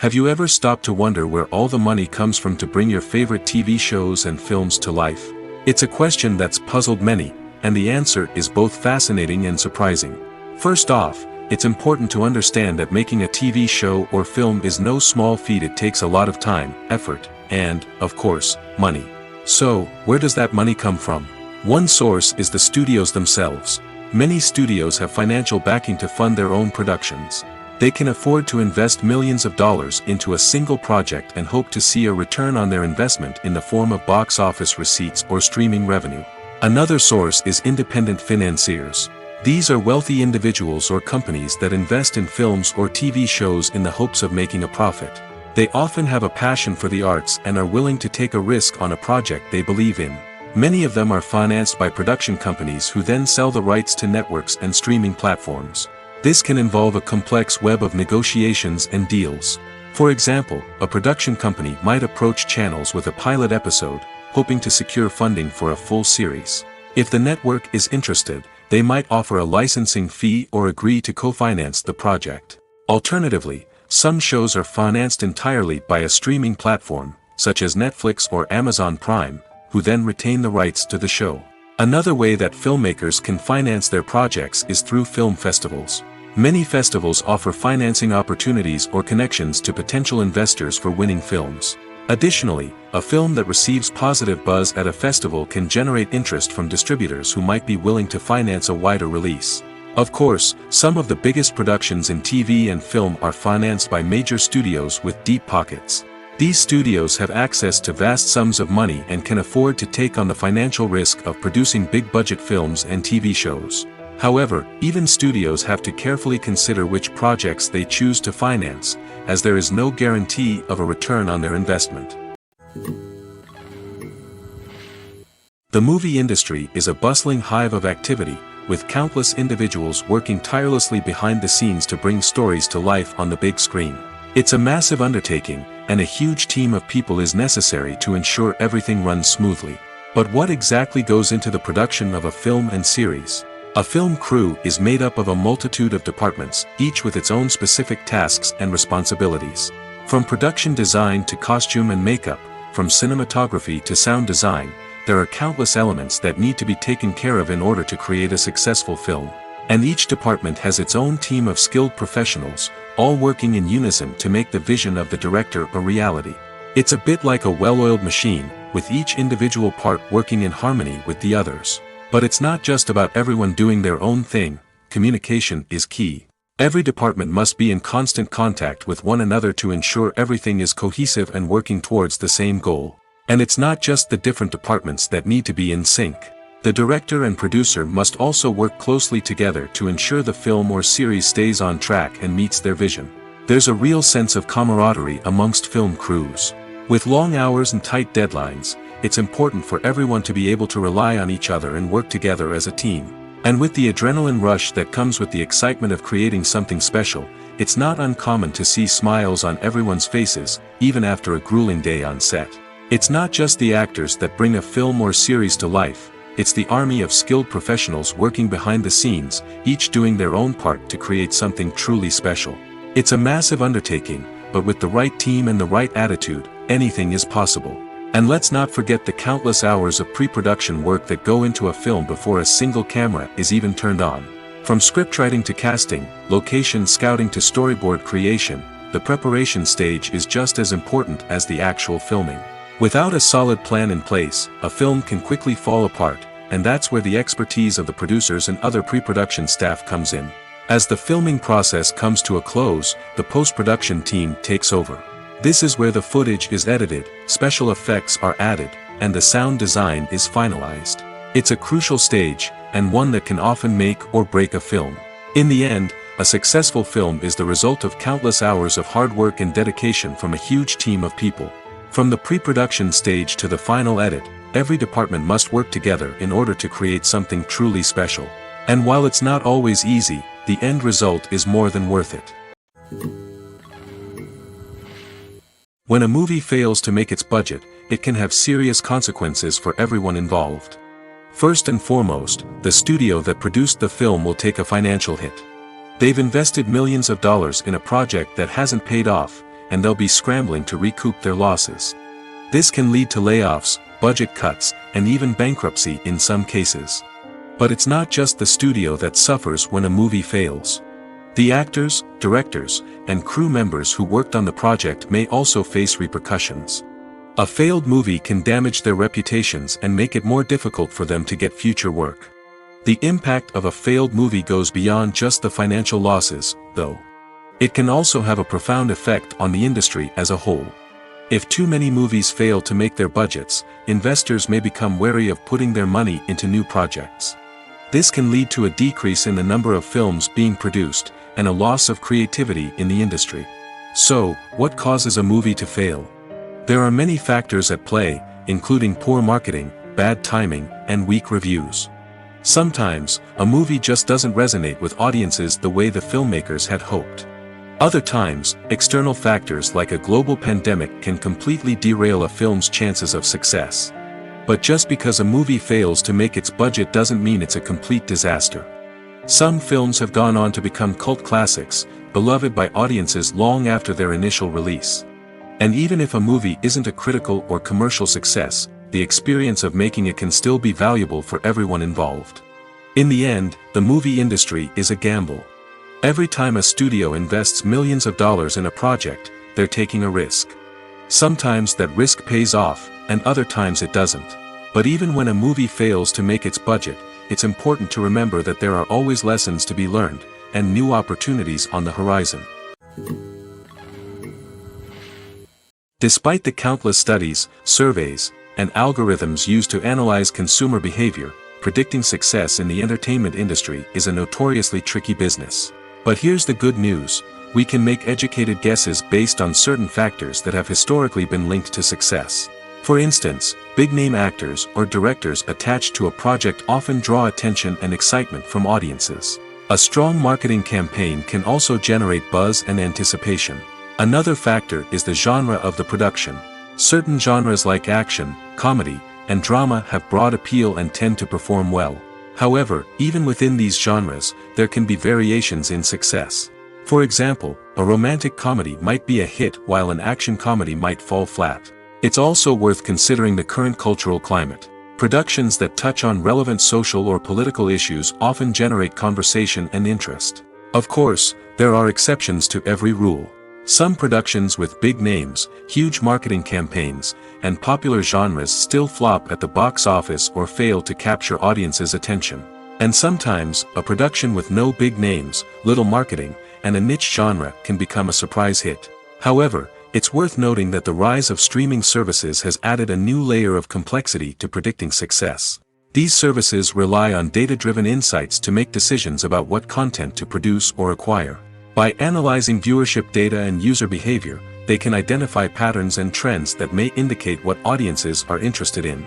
Have you ever stopped to wonder where all the money comes from to bring your favorite TV shows and films to life? It's a question that's puzzled many, and the answer is both fascinating and surprising. First off, it's important to understand that making a TV show or film is no small feat. It takes a lot of time, effort, and, of course, money. So, where does that money come from? One source is the studios themselves. Many studios have financial backing to fund their own productions. They can afford to invest millions of dollars into a single project and hope to see a return on their investment in the form of box office receipts or streaming revenue. Another source is independent financiers. These are wealthy individuals or companies that invest in films or TV shows in the hopes of making a profit. They often have a passion for the arts and are willing to take a risk on a project they believe in. Many of them are financed by production companies who then sell the rights to networks and streaming platforms. This can involve a complex web of negotiations and deals. For example, a production company might approach channels with a pilot episode, hoping to secure funding for a full series. If the network is interested, they might offer a licensing fee or agree to co-finance the project. Alternatively, some shows are financed entirely by a streaming platform, such as Netflix or Amazon Prime, who then retain the rights to the show. Another way that filmmakers can finance their projects is through film festivals. Many festivals offer financing opportunities or connections to potential investors for winning films. Additionally, a film that receives positive buzz at a festival can generate interest from distributors who might be willing to finance a wider release. Of course, some of the biggest productions in TV and film are financed by major studios with deep pockets. These studios have access to vast sums of money and can afford to take on the financial risk of producing big-budget films and TV shows. However, even studios have to carefully consider which projects they choose to finance, as there is no guarantee of a return on their investment. The movie industry is a bustling hive of activity, with countless individuals working tirelessly behind the scenes to bring stories to life on the big screen. It's a massive undertaking, and a huge team of people is necessary to ensure everything runs smoothly. But what exactly goes into the production of a film and series? A film crew is made up of a multitude of departments, each with its own specific tasks and responsibilities. From production design to costume and makeup, from cinematography to sound design, there are countless elements that need to be taken care of in order to create a successful film. And each department has its own team of skilled professionals, all working in unison to make the vision of the director a reality. It's a bit like a well-oiled machine, with each individual part working in harmony with the others. But it's not just about everyone doing their own thing. Communication is key. Every department must be in constant contact with one another to ensure everything is cohesive and working towards the same goal. And it's not just the different departments that need to be in sync. The director and producer must also work closely together to ensure the film or series stays on track and meets their vision. There's a real sense of camaraderie amongst film crews. With long hours and tight deadlines, it's important for everyone to be able to rely on each other and work together as a team. And with the adrenaline rush that comes with the excitement of creating something special, it's not uncommon to see smiles on everyone's faces, even after a grueling day on set. It's not just the actors that bring a film or series to life, it's the army of skilled professionals working behind the scenes, each doing their own part to create something truly special. It's a massive undertaking, but with the right team and the right attitude, anything is possible. And let's not forget the countless hours of pre-production work that go into a film before a single camera is even turned on. From scriptwriting to casting, location scouting to storyboard creation, the preparation stage is just as important as the actual filming. Without a solid plan in place, a film can quickly fall apart, and that's where the expertise of the producers and other pre-production staff comes in. As the filming process comes to a close, the post-production team takes over. This is where the footage is edited, special effects are added, and the sound design is finalized. It's a crucial stage, and one that can often make or break a film. In the end, a successful film is the result of countless hours of hard work and dedication from a huge team of people. From the pre-production stage to the final edit, every department must work together in order to create something truly special. And while it's not always easy, the end result is more than worth it. When a movie fails to make its budget, it can have serious consequences for everyone involved. First and foremost, the studio that produced the film will take a financial hit. They've invested millions of dollars in a project that hasn't paid off, and they'll be scrambling to recoup their losses. This can lead to layoffs, budget cuts, and even bankruptcy in some cases. But it's not just the studio that suffers when a movie fails. The actors, directors, and crew members who worked on the project may also face repercussions. A failed movie can damage their reputations and make it more difficult for them to get future work. The impact of a failed movie goes beyond just the financial losses, though. It can also have a profound effect on the industry as a whole. If too many movies fail to make their budgets, investors may become wary of putting their money into new projects. This can lead to a decrease in the number of films being produced, and a loss of creativity in the industry. So, what causes a movie to fail? There are many factors at play, including poor marketing, bad timing, and weak reviews. Sometimes, a movie just doesn't resonate with audiences the way the filmmakers had hoped. Other times, external factors like a global pandemic can completely derail a film's chances of success. But just because a movie fails to make its budget doesn't mean it's a complete disaster. Some films have gone on to become cult classics, beloved by audiences long after their initial release. And even if a movie isn't a critical or commercial success, the experience of making it can still be valuable for everyone involved. In the end, the movie industry is a gamble. Every time a studio invests millions of dollars in a project, they're taking a risk. Sometimes that risk pays off, and other times it doesn't. But even when a movie fails to make its budget, it's important to remember that there are always lessons to be learned, and new opportunities on the horizon. Despite the countless studies, surveys, and algorithms used to analyze consumer behavior, predicting success in the entertainment industry is a notoriously tricky business. But here's the good news: we can make educated guesses based on certain factors that have historically been linked to success. For instance, big-name actors or directors attached to a project often draw attention and excitement from audiences. A strong marketing campaign can also generate buzz and anticipation. Another factor is the genre of the production. Certain genres like action, comedy, and drama have broad appeal and tend to perform well. However, even within these genres, there can be variations in success. For example, a romantic comedy might be a hit while an action comedy might fall flat. It's also worth considering the current cultural climate. Productions that touch on relevant social or political issues often generate conversation and interest. Of course, there are exceptions to every rule. Some productions with big names, huge marketing campaigns, and popular genres still flop at the box office or fail to capture audiences' attention. And sometimes, a production with no big names, little marketing, and a niche genre can become a surprise hit. However, it's worth noting that the rise of streaming services has added a new layer of complexity to predicting success. These services rely on data-driven insights to make decisions about what content to produce or acquire. By analyzing viewership data and user behavior, they can identify patterns and trends that may indicate what audiences are interested in.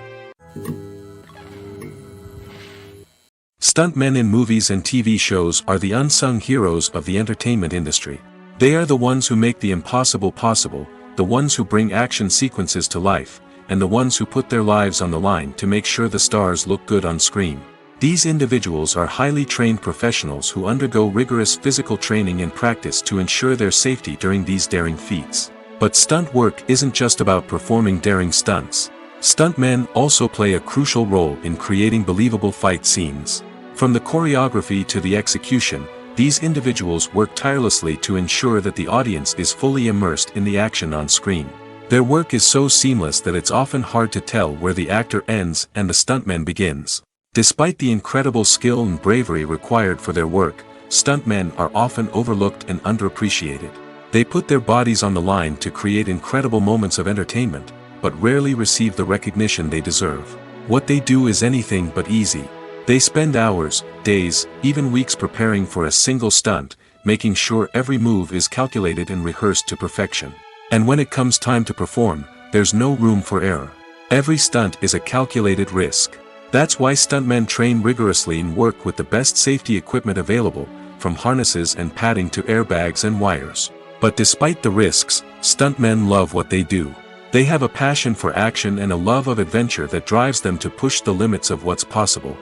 Stuntmen in movies and TV shows are the unsung heroes of the entertainment industry. They are the ones who make the impossible possible, the ones who bring action sequences to life, and the ones who put their lives on the line to make sure the stars look good on screen. These individuals are highly trained professionals who undergo rigorous physical training and practice to ensure their safety during these daring feats. But stunt work isn't just about performing daring stunts. Stuntmen also play a crucial role in creating believable fight scenes. From the choreography to the execution, these individuals work tirelessly to ensure that the audience is fully immersed in the action on screen. Their work is so seamless that it's often hard to tell where the actor ends and the stuntman begins. Despite the incredible skill and bravery required for their work, stuntmen are often overlooked and underappreciated. They put their bodies on the line to create incredible moments of entertainment, but rarely receive the recognition they deserve. What they do is anything but easy. They spend hours, days, even weeks preparing for a single stunt, making sure every move is calculated and rehearsed to perfection. And when it comes time to perform, there's no room for error. Every stunt is a calculated risk. That's why stuntmen train rigorously and work with the best safety equipment available, from harnesses and padding to airbags and wires. But despite the risks, stuntmen love what they do. They have a passion for action and a love of adventure that drives them to push the limits of what's possible.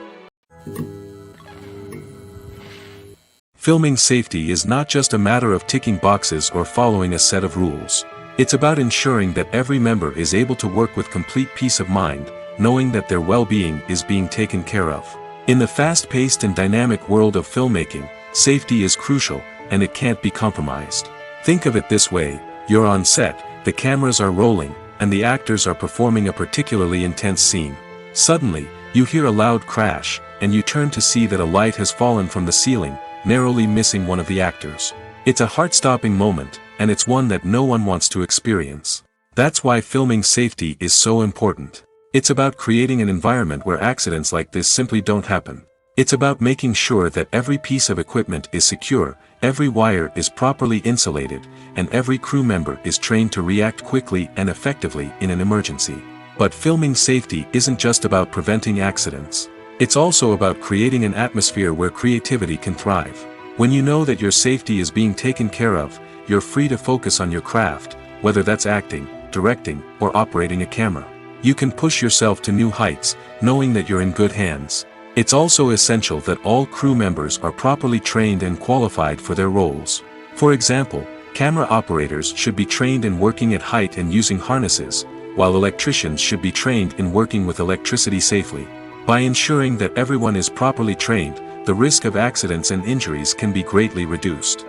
Filming safety is not just a matter of ticking boxes or following a set of rules. It's about ensuring that every member is able to work with complete peace of mind, knowing that their well-being is being taken care of. In the fast-paced and dynamic world of filmmaking, safety is crucial, and it can't be compromised. Think of it this way: you're on set, the cameras are rolling, and the actors are performing a particularly intense scene. Suddenly, you hear a loud crash, and you turn to see that a light has fallen from the ceiling, narrowly missing one of the actors. It's a heart-stopping moment, and it's one that no one wants to experience. That's why filming safety is so important. It's about creating an environment where accidents like this simply don't happen. It's about making sure that every piece of equipment is secure, every wire is properly insulated, and every crew member is trained to react quickly and effectively in an emergency. But filming safety isn't just about preventing accidents. It's also about creating an atmosphere where creativity can thrive. When you know that your safety is being taken care of, you're free to focus on your craft, whether that's acting, directing, or operating a camera. You can push yourself to new heights, knowing that you're in good hands. It's also essential that all crew members are properly trained and qualified for their roles. For example, camera operators should be trained in working at height and using harnesses, while electricians should be trained in working with electricity safely. By ensuring that everyone is properly trained, the risk of accidents and injuries can be greatly reduced.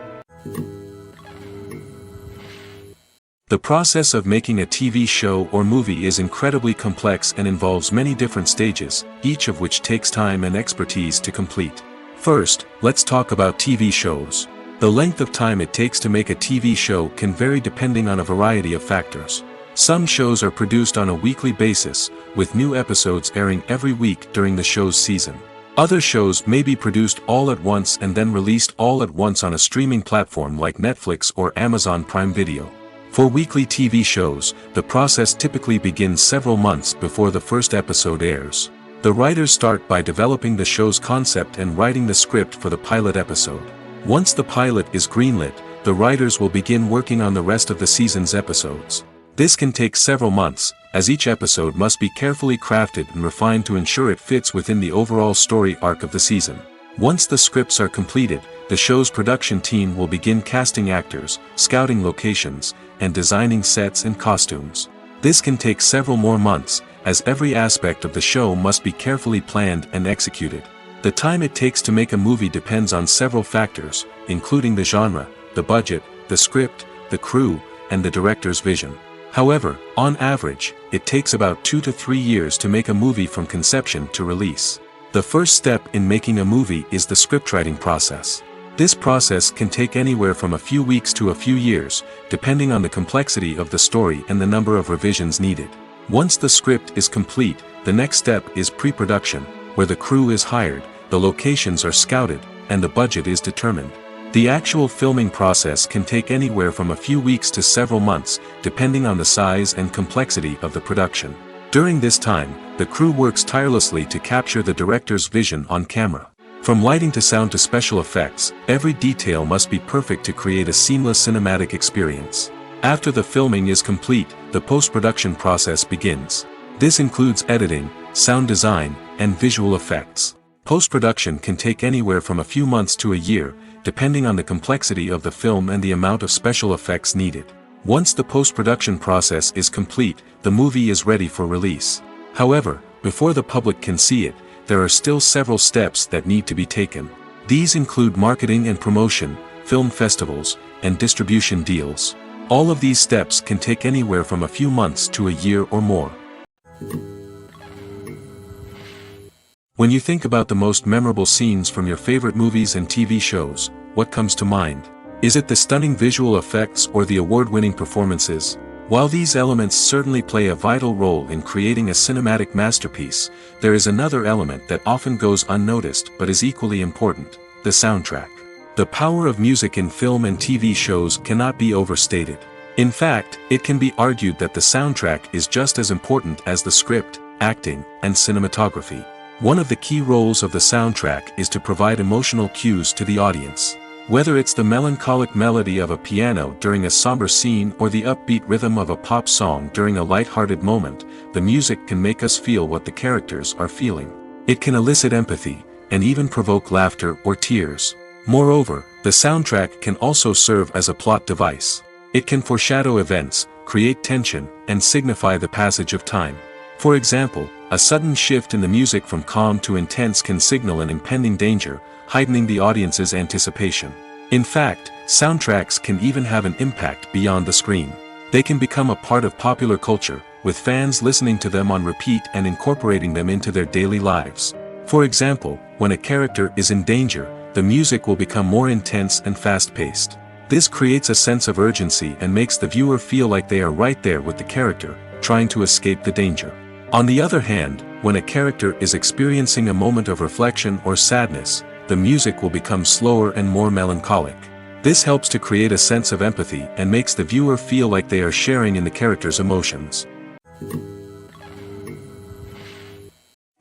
The process of making a TV show or movie is incredibly complex and involves many different stages, each of which takes time and expertise to complete. First, let's talk about TV shows. The length of time it takes to make a TV show can vary depending on a variety of factors. Some shows are produced on a weekly basis, with new episodes airing every week during the show's season. Other shows may be produced all at once and then released all at once on a streaming platform like Netflix or Amazon Prime Video. For weekly TV shows, the process typically begins several months before the first episode airs. The writers start by developing the show's concept and writing the script for the pilot episode. Once the pilot is greenlit, the writers will begin working on the rest of the season's episodes. This can take several months, as each episode must be carefully crafted and refined to ensure it fits within the overall story arc of the season. Once the scripts are completed, the show's production team will begin casting actors, scouting locations, and designing sets and costumes. This can take several more months, as every aspect of the show must be carefully planned and executed. The time it takes to make a movie depends on several factors, including the genre, the budget, the script, the crew, and the director's vision. However, on average, it takes about 2 to 3 years to make a movie from conception to release. The first step in making a movie is the scriptwriting process. This process can take anywhere from a few weeks to a few years, depending on the complexity of the story and the number of revisions needed. Once the script is complete, the next step is pre-production, where the crew is hired, the locations are scouted, and the budget is determined. The actual filming process can take anywhere from a few weeks to several months, depending on the size and complexity of the production. During this time, the crew works tirelessly to capture the director's vision on camera. From lighting to sound to special effects, every detail must be perfect to create a seamless cinematic experience. After the filming is complete, the post-production process begins. This includes editing, sound design, and visual effects. Post-production can take anywhere from a few months to a year, depending on the complexity of the film and the amount of special effects needed. Once the post-production process is complete, the movie is ready for release. However, before the public can see it, there are still several steps that need to be taken. These include marketing and promotion, film festivals, and distribution deals. All of these steps can take anywhere from a few months to a year or more. When you think about the most memorable scenes from your favorite movies and TV shows, what comes to mind? Is it the stunning visual effects or the award-winning performances? While these elements certainly play a vital role in creating a cinematic masterpiece, there is another element that often goes unnoticed but is equally important: the soundtrack. The power of music in film and TV shows cannot be overstated. In fact, it can be argued that the soundtrack is just as important as the script, acting, and cinematography. One of the key roles of the soundtrack is to provide emotional cues to the audience. Whether it's the melancholic melody of a piano during a somber scene or the upbeat rhythm of a pop song during a light-hearted moment, the music can make us feel what the characters are feeling. It can elicit empathy, and even provoke laughter or tears. Moreover, the soundtrack can also serve as a plot device. It can foreshadow events, create tension, and signify the passage of time. For example, a sudden shift in the music from calm to intense can signal an impending danger, heightening the audience's anticipation. In fact, soundtracks can even have an impact beyond the screen. They can become a part of popular culture, with fans listening to them on repeat and incorporating them into their daily lives. For example, when a character is in danger, the music will become more intense and fast-paced. This creates a sense of urgency and makes the viewer feel like they are right there with the character, trying to escape the danger. On the other hand, when a character is experiencing a moment of reflection or sadness, the music will become slower and more melancholic. This helps to create a sense of empathy and makes the viewer feel like they are sharing in the character's emotions.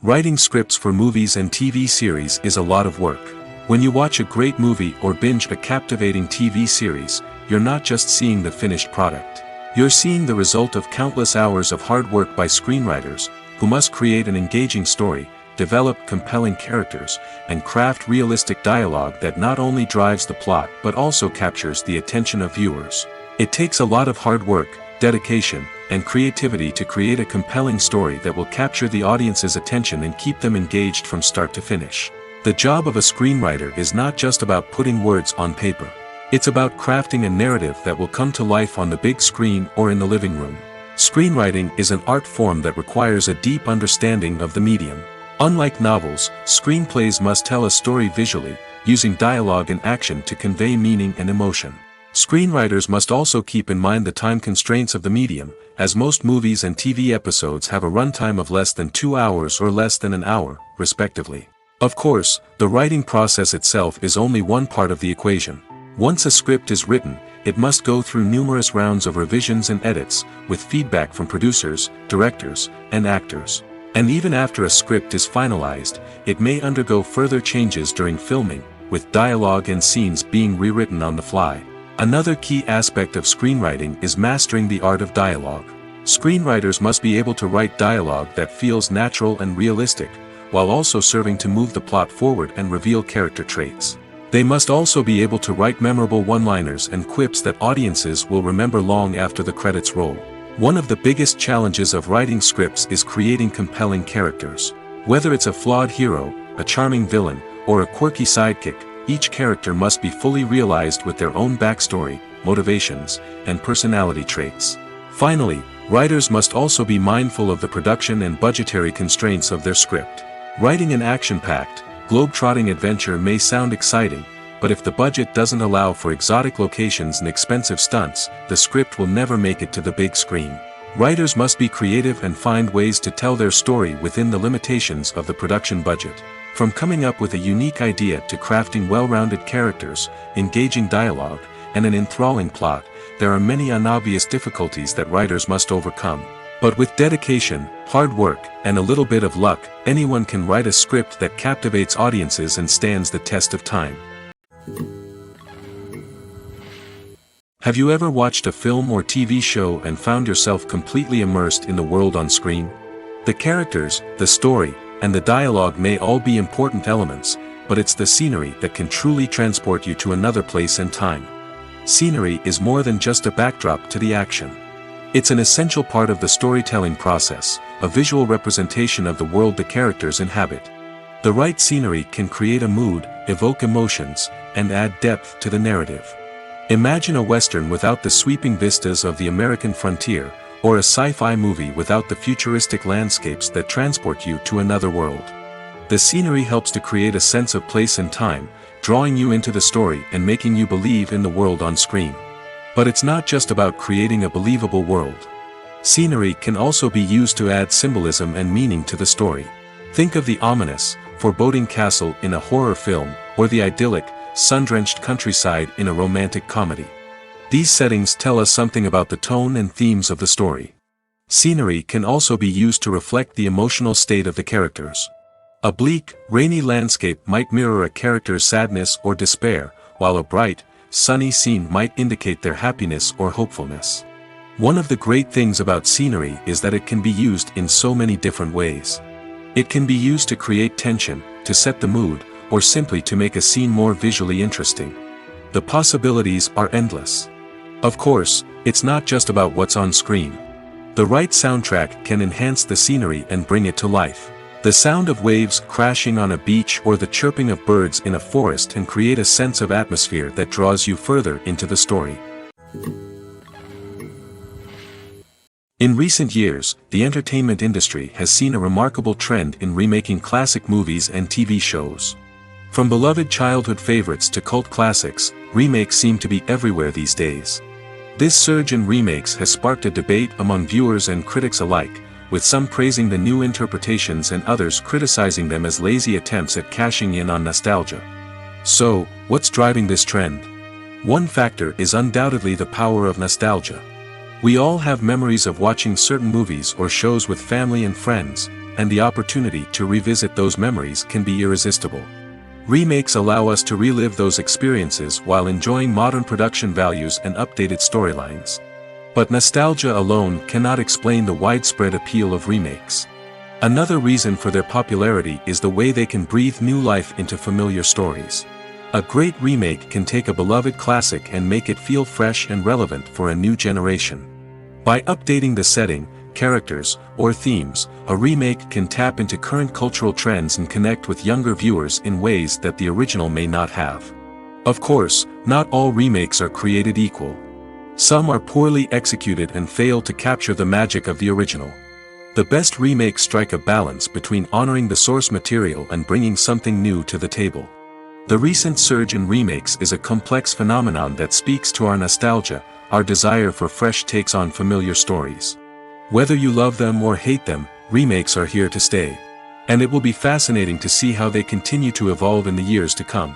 Writing scripts for movies and TV series is a lot of work. When you watch a great movie or binge a captivating TV series, you're not just seeing the finished product. You're seeing the result of countless hours of hard work by screenwriters, who must create an engaging story, develop compelling characters, and craft realistic dialogue that not only drives the plot but also captures the attention of viewers. It takes a lot of hard work, dedication, and creativity to create a compelling story that will capture the audience's attention and keep them engaged from start to finish. The job of a screenwriter is not just about putting words on paper. It's about crafting a narrative that will come to life on the big screen or in the living room. Screenwriting is an art form that requires a deep understanding of the medium. Unlike novels, screenplays must tell a story visually, using dialogue and action to convey meaning and emotion. Screenwriters must also keep in mind the time constraints of the medium, as most movies and TV episodes have a runtime of less than 2 hours or less than an hour, respectively. Of course, the writing process itself is only one part of the equation. Once a script is written, it must go through numerous rounds of revisions and edits, with feedback from producers, directors, and actors. And even after a script is finalized, it may undergo further changes during filming, with dialogue and scenes being rewritten on the fly. Another key aspect of screenwriting is mastering the art of dialogue. Screenwriters must be able to write dialogue that feels natural and realistic, while also serving to move the plot forward and reveal character traits. They must also be able to write memorable one-liners and quips that audiences will remember long after the credits roll. One of the biggest challenges of writing scripts is creating compelling characters. Whether it's a flawed hero, a charming villain, or a quirky sidekick, each character must be fully realized with their own backstory, motivations, and personality traits. Finally, writers must also be mindful of the production and budgetary constraints of their script. Writing an action-packed, globe-trotting adventure may sound exciting, but if the budget doesn't allow for exotic locations and expensive stunts, the script will never make it to the big screen. Writers must be creative and find ways to tell their story within the limitations of the production budget. From coming up with a unique idea to crafting well-rounded characters, engaging dialogue, and an enthralling plot, there are many unobvious difficulties that writers must overcome. But with dedication, hard work, and a little bit of luck, anyone can write a script that captivates audiences and stands the test of time. Have you ever watched a film or TV show and found yourself completely immersed in the world on screen? The characters, the story, and the dialogue may all be important elements, but it's the scenery that can truly transport you to another place and time. Scenery is more than just a backdrop to the action. It's an essential part of the storytelling process, a visual representation of the world the characters inhabit. The right scenery can create a mood, evoke emotions, and add depth to the narrative. Imagine a Western without the sweeping vistas of the American frontier, or a sci-fi movie without the futuristic landscapes that transport you to another world. The scenery helps to create a sense of place and time, drawing you into the story and making you believe in the world on screen. But it's not just about creating a believable world. Scenery can also be used to add symbolism and meaning to the story. Think of the ominous, foreboding castle in a horror film, or the idyllic, sun-drenched countryside in a romantic comedy. These settings tell us something about the tone and themes of the story. Scenery can also be used to reflect the emotional state of the characters. A bleak, rainy landscape might mirror a character's sadness or despair, while a bright, sunny scene might indicate their happiness or hopefulness. One of the great things about scenery is that it can be used in so many different ways. It can be used to create tension, to set the mood, or simply to make a scene more visually interesting. The possibilities are endless. Of course, It's not just about what's on screen. The right soundtrack can enhance the scenery and bring it to life. The sound of waves crashing on a beach or the chirping of birds in a forest can create a sense of atmosphere that draws you further into the story. In recent years, the entertainment industry has seen a remarkable trend in remaking classic movies and TV shows. From beloved childhood favorites to cult classics, remakes seem to be everywhere these days. This surge in remakes has sparked a debate among viewers and critics alike, with some praising the new interpretations and others criticizing them as lazy attempts at cashing in on nostalgia. So, what's driving this trend? One factor is undoubtedly the power of nostalgia. We all have memories of watching certain movies or shows with family and friends, and the opportunity to revisit those memories can be irresistible. Remakes allow us to relive those experiences while enjoying modern production values and updated storylines. But nostalgia alone cannot explain the widespread appeal of remakes. Another reason for their popularity is the way they can breathe new life into familiar stories. A great remake can take a beloved classic and make it feel fresh and relevant for a new generation. By updating the setting, characters, or themes, a remake can tap into current cultural trends and connect with younger viewers in ways that the original may not have. Of course, not all remakes are created equal. Some are poorly executed and fail to capture the magic of the original. The best remakes strike a balance between honoring the source material and bringing something new to the table. The recent surge in remakes is a complex phenomenon that speaks to our nostalgia, our desire for fresh takes on familiar stories. Whether you love them or hate them, remakes are here to stay. And it will be fascinating to see how they continue to evolve in the years to come.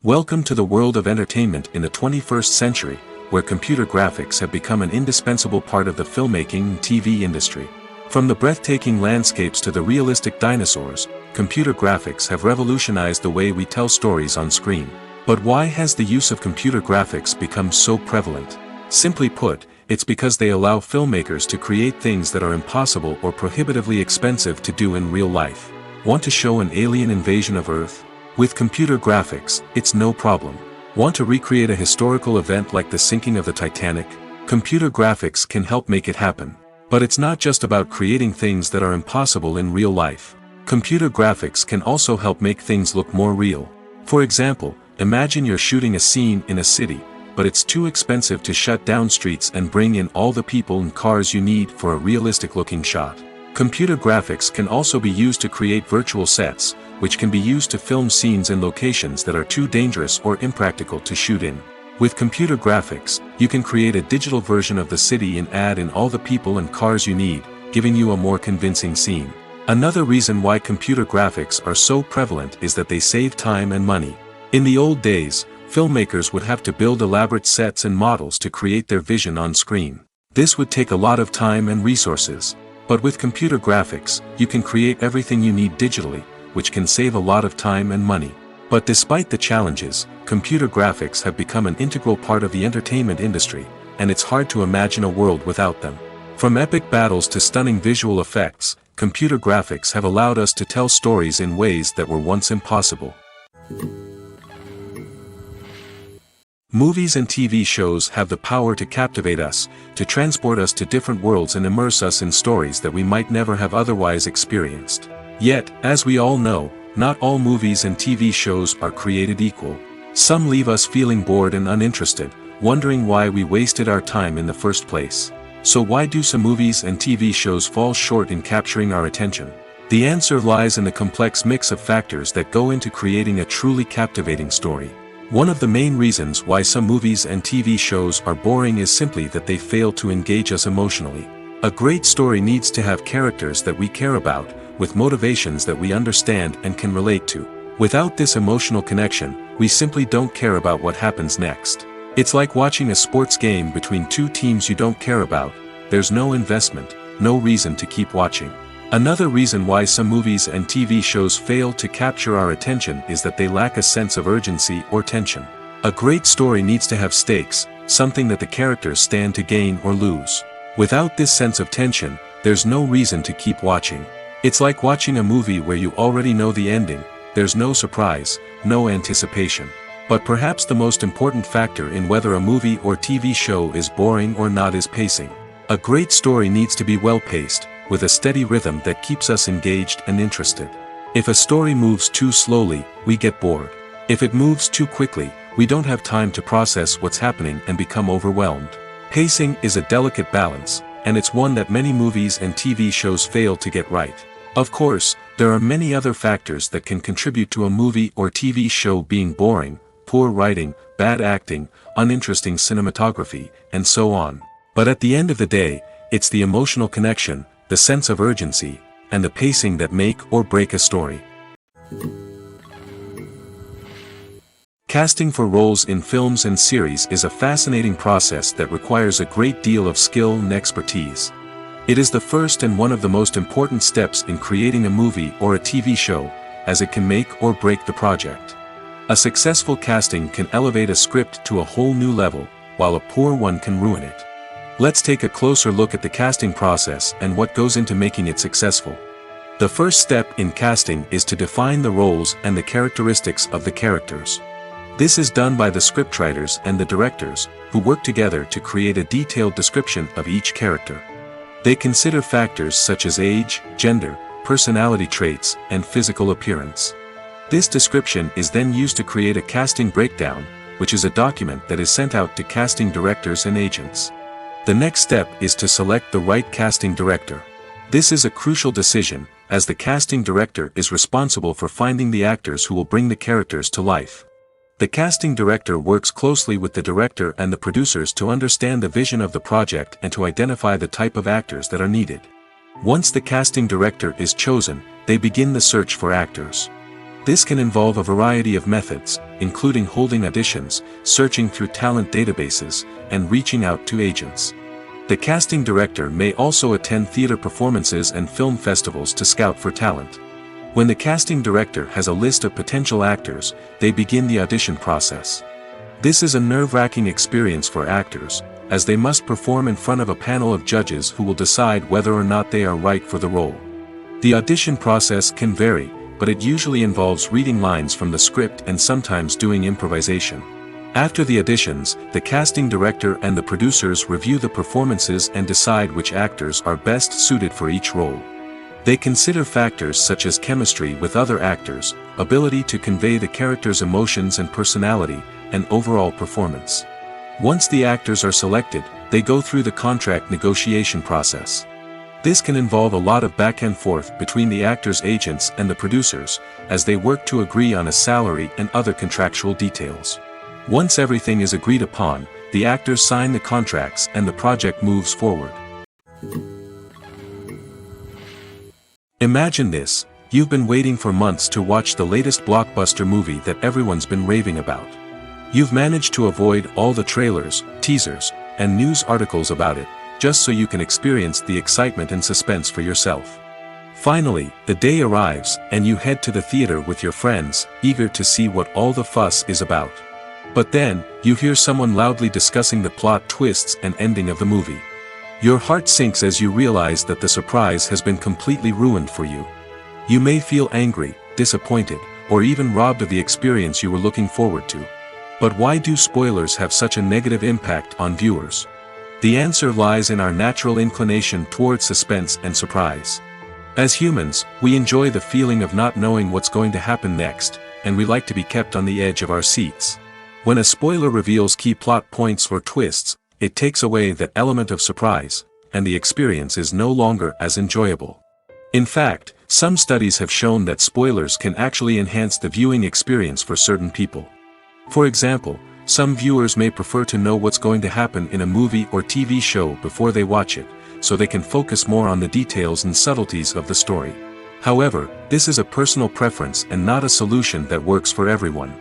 Welcome to the world of entertainment in the 21st century, where computer graphics have become an indispensable part of the filmmaking and TV industry. From the breathtaking landscapes to the realistic dinosaurs, computer graphics have revolutionized the way we tell stories on screen. But why has the use of computer graphics become so prevalent? Simply put, it's because they allow filmmakers to create things that are impossible or prohibitively expensive to do in real life. Want to show an alien invasion of Earth? With computer graphics, it's no problem. Want to recreate a historical event like the sinking of the Titanic? Computer graphics can help make it happen. But it's not just about creating things that are impossible in real life. Computer graphics can also help make things look more real. For example, imagine you're shooting a scene in a city, but it's too expensive to shut down streets and bring in all the people and cars you need for a realistic-looking shot. Computer graphics can also be used to create virtual sets, which can be used to film scenes in locations that are too dangerous or impractical to shoot in. With computer graphics, you can create a digital version of the city and add in all the people and cars you need, giving you a more convincing scene. Another reason why computer graphics are so prevalent is that they save time and money. In the old days, filmmakers would have to build elaborate sets and models to create their vision on screen. This would take a lot of time and resources. But with computer graphics, you can create everything you need digitally, which can save a lot of time and money. But despite the challenges, computer graphics have become an integral part of the entertainment industry, and it's hard to imagine a world without them. From epic battles to stunning visual effects, computer graphics have allowed us to tell stories in ways that were once impossible. Movies and TV shows have the power to captivate us, to transport us to different worlds and immerse us in stories that we might never have otherwise experienced. Yet, as we all know, not all movies and TV shows are created equal. Some leave us feeling bored and uninterested, wondering why we wasted our time in the first place. So why do some movies and TV shows fall short in capturing our attention? The answer lies in the complex mix of factors that go into creating a truly captivating story. One of the main reasons why some movies and TV shows are boring is simply that they fail to engage us emotionally. A great story needs to have characters that we care about, with motivations that we understand and can relate to. Without this emotional connection, we simply don't care about what happens next. It's like watching a sports game between two teams you don't care about. There's no investment, no reason to keep watching. Another reason why some movies and TV shows fail to capture our attention is that they lack a sense of urgency or tension. A great story needs to have stakes, something that the characters stand to gain or lose. Without this sense of tension, there's no reason to keep watching. It's like watching a movie where you already know the ending, there's no surprise, no anticipation. But perhaps the most important factor in whether a movie or TV show is boring or not is pacing. A great story needs to be well-paced, with a steady rhythm that keeps us engaged and interested. If a story moves too slowly, we get bored. If it moves too quickly, we don't have time to process what's happening and become overwhelmed. Pacing is a delicate balance, and it's one that many movies and TV shows fail to get right. Of course, there are many other factors that can contribute to a movie or TV show being boring: poor writing, bad acting, uninteresting cinematography, and so on. But at the end of the day, it's the emotional connection, the sense of urgency, and the pacing that make or break a story. Casting for roles in films and series is a fascinating process that requires a great deal of skill and expertise. It is the first and one of the most important steps in creating a movie or a TV show, as it can make or break the project. A successful casting can elevate a script to a whole new level, while a poor one can ruin it. Let's take a closer look at the casting process and what goes into making it successful. The first step in casting is to define the roles and the characteristics of the characters. This is done by the scriptwriters and the directors, who work together to create a detailed description of each character. They consider factors such as age, gender, personality traits, and physical appearance. This description is then used to create a casting breakdown, which is a document that is sent out to casting directors and agents. The next step is to select the right casting director. This is a crucial decision, as the casting director is responsible for finding the actors who will bring the characters to life. The casting director works closely with the director and the producers to understand the vision of the project and to identify the type of actors that are needed. Once the casting director is chosen, they begin the search for actors. This can involve a variety of methods, including holding auditions, searching through talent databases, and reaching out to agents. The casting director may also attend theater performances and film festivals to scout for talent. When the casting director has a list of potential actors, they begin the audition process. This is a nerve-wracking experience for actors, as they must perform in front of a panel of judges who will decide whether or not they are right for the role. The audition process can vary, but it usually involves reading lines from the script and sometimes doing improvisation. After the auditions, the casting director and the producers review the performances and decide which actors are best suited for each role. They consider factors such as chemistry with other actors, ability to convey the character's emotions and personality, and overall performance. Once the actors are selected, they go through the contract negotiation process. This can involve a lot of back and forth between the actors' agents and the producers, as they work to agree on a salary and other contractual details. Once everything is agreed upon, the actors sign the contracts and the project moves forward. Imagine this: you've been waiting for months to watch the latest blockbuster movie that everyone's been raving about. You've managed to avoid all the trailers, teasers, and news articles about it, just so you can experience the excitement and suspense for yourself. Finally, the day arrives, and you head to the theater with your friends, eager to see what all the fuss is about. But then, you hear someone loudly discussing the plot twists and ending of the movie. Your heart sinks as you realize that the surprise has been completely ruined for you. You may feel angry, disappointed, or even robbed of the experience you were looking forward to. But why do spoilers have such a negative impact on viewers? The answer lies in our natural inclination toward suspense and surprise. As humans, we enjoy the feeling of not knowing what's going to happen next, and we like to be kept on the edge of our seats. When a spoiler reveals key plot points or twists, it takes away that element of surprise, and the experience is no longer as enjoyable. In fact, some studies have shown that spoilers can actually enhance the viewing experience for certain people. For example, some viewers may prefer to know what's going to happen in a movie or TV show before they watch it, so they can focus more on the details and subtleties of the story. However, this is a personal preference and not a solution that works for everyone.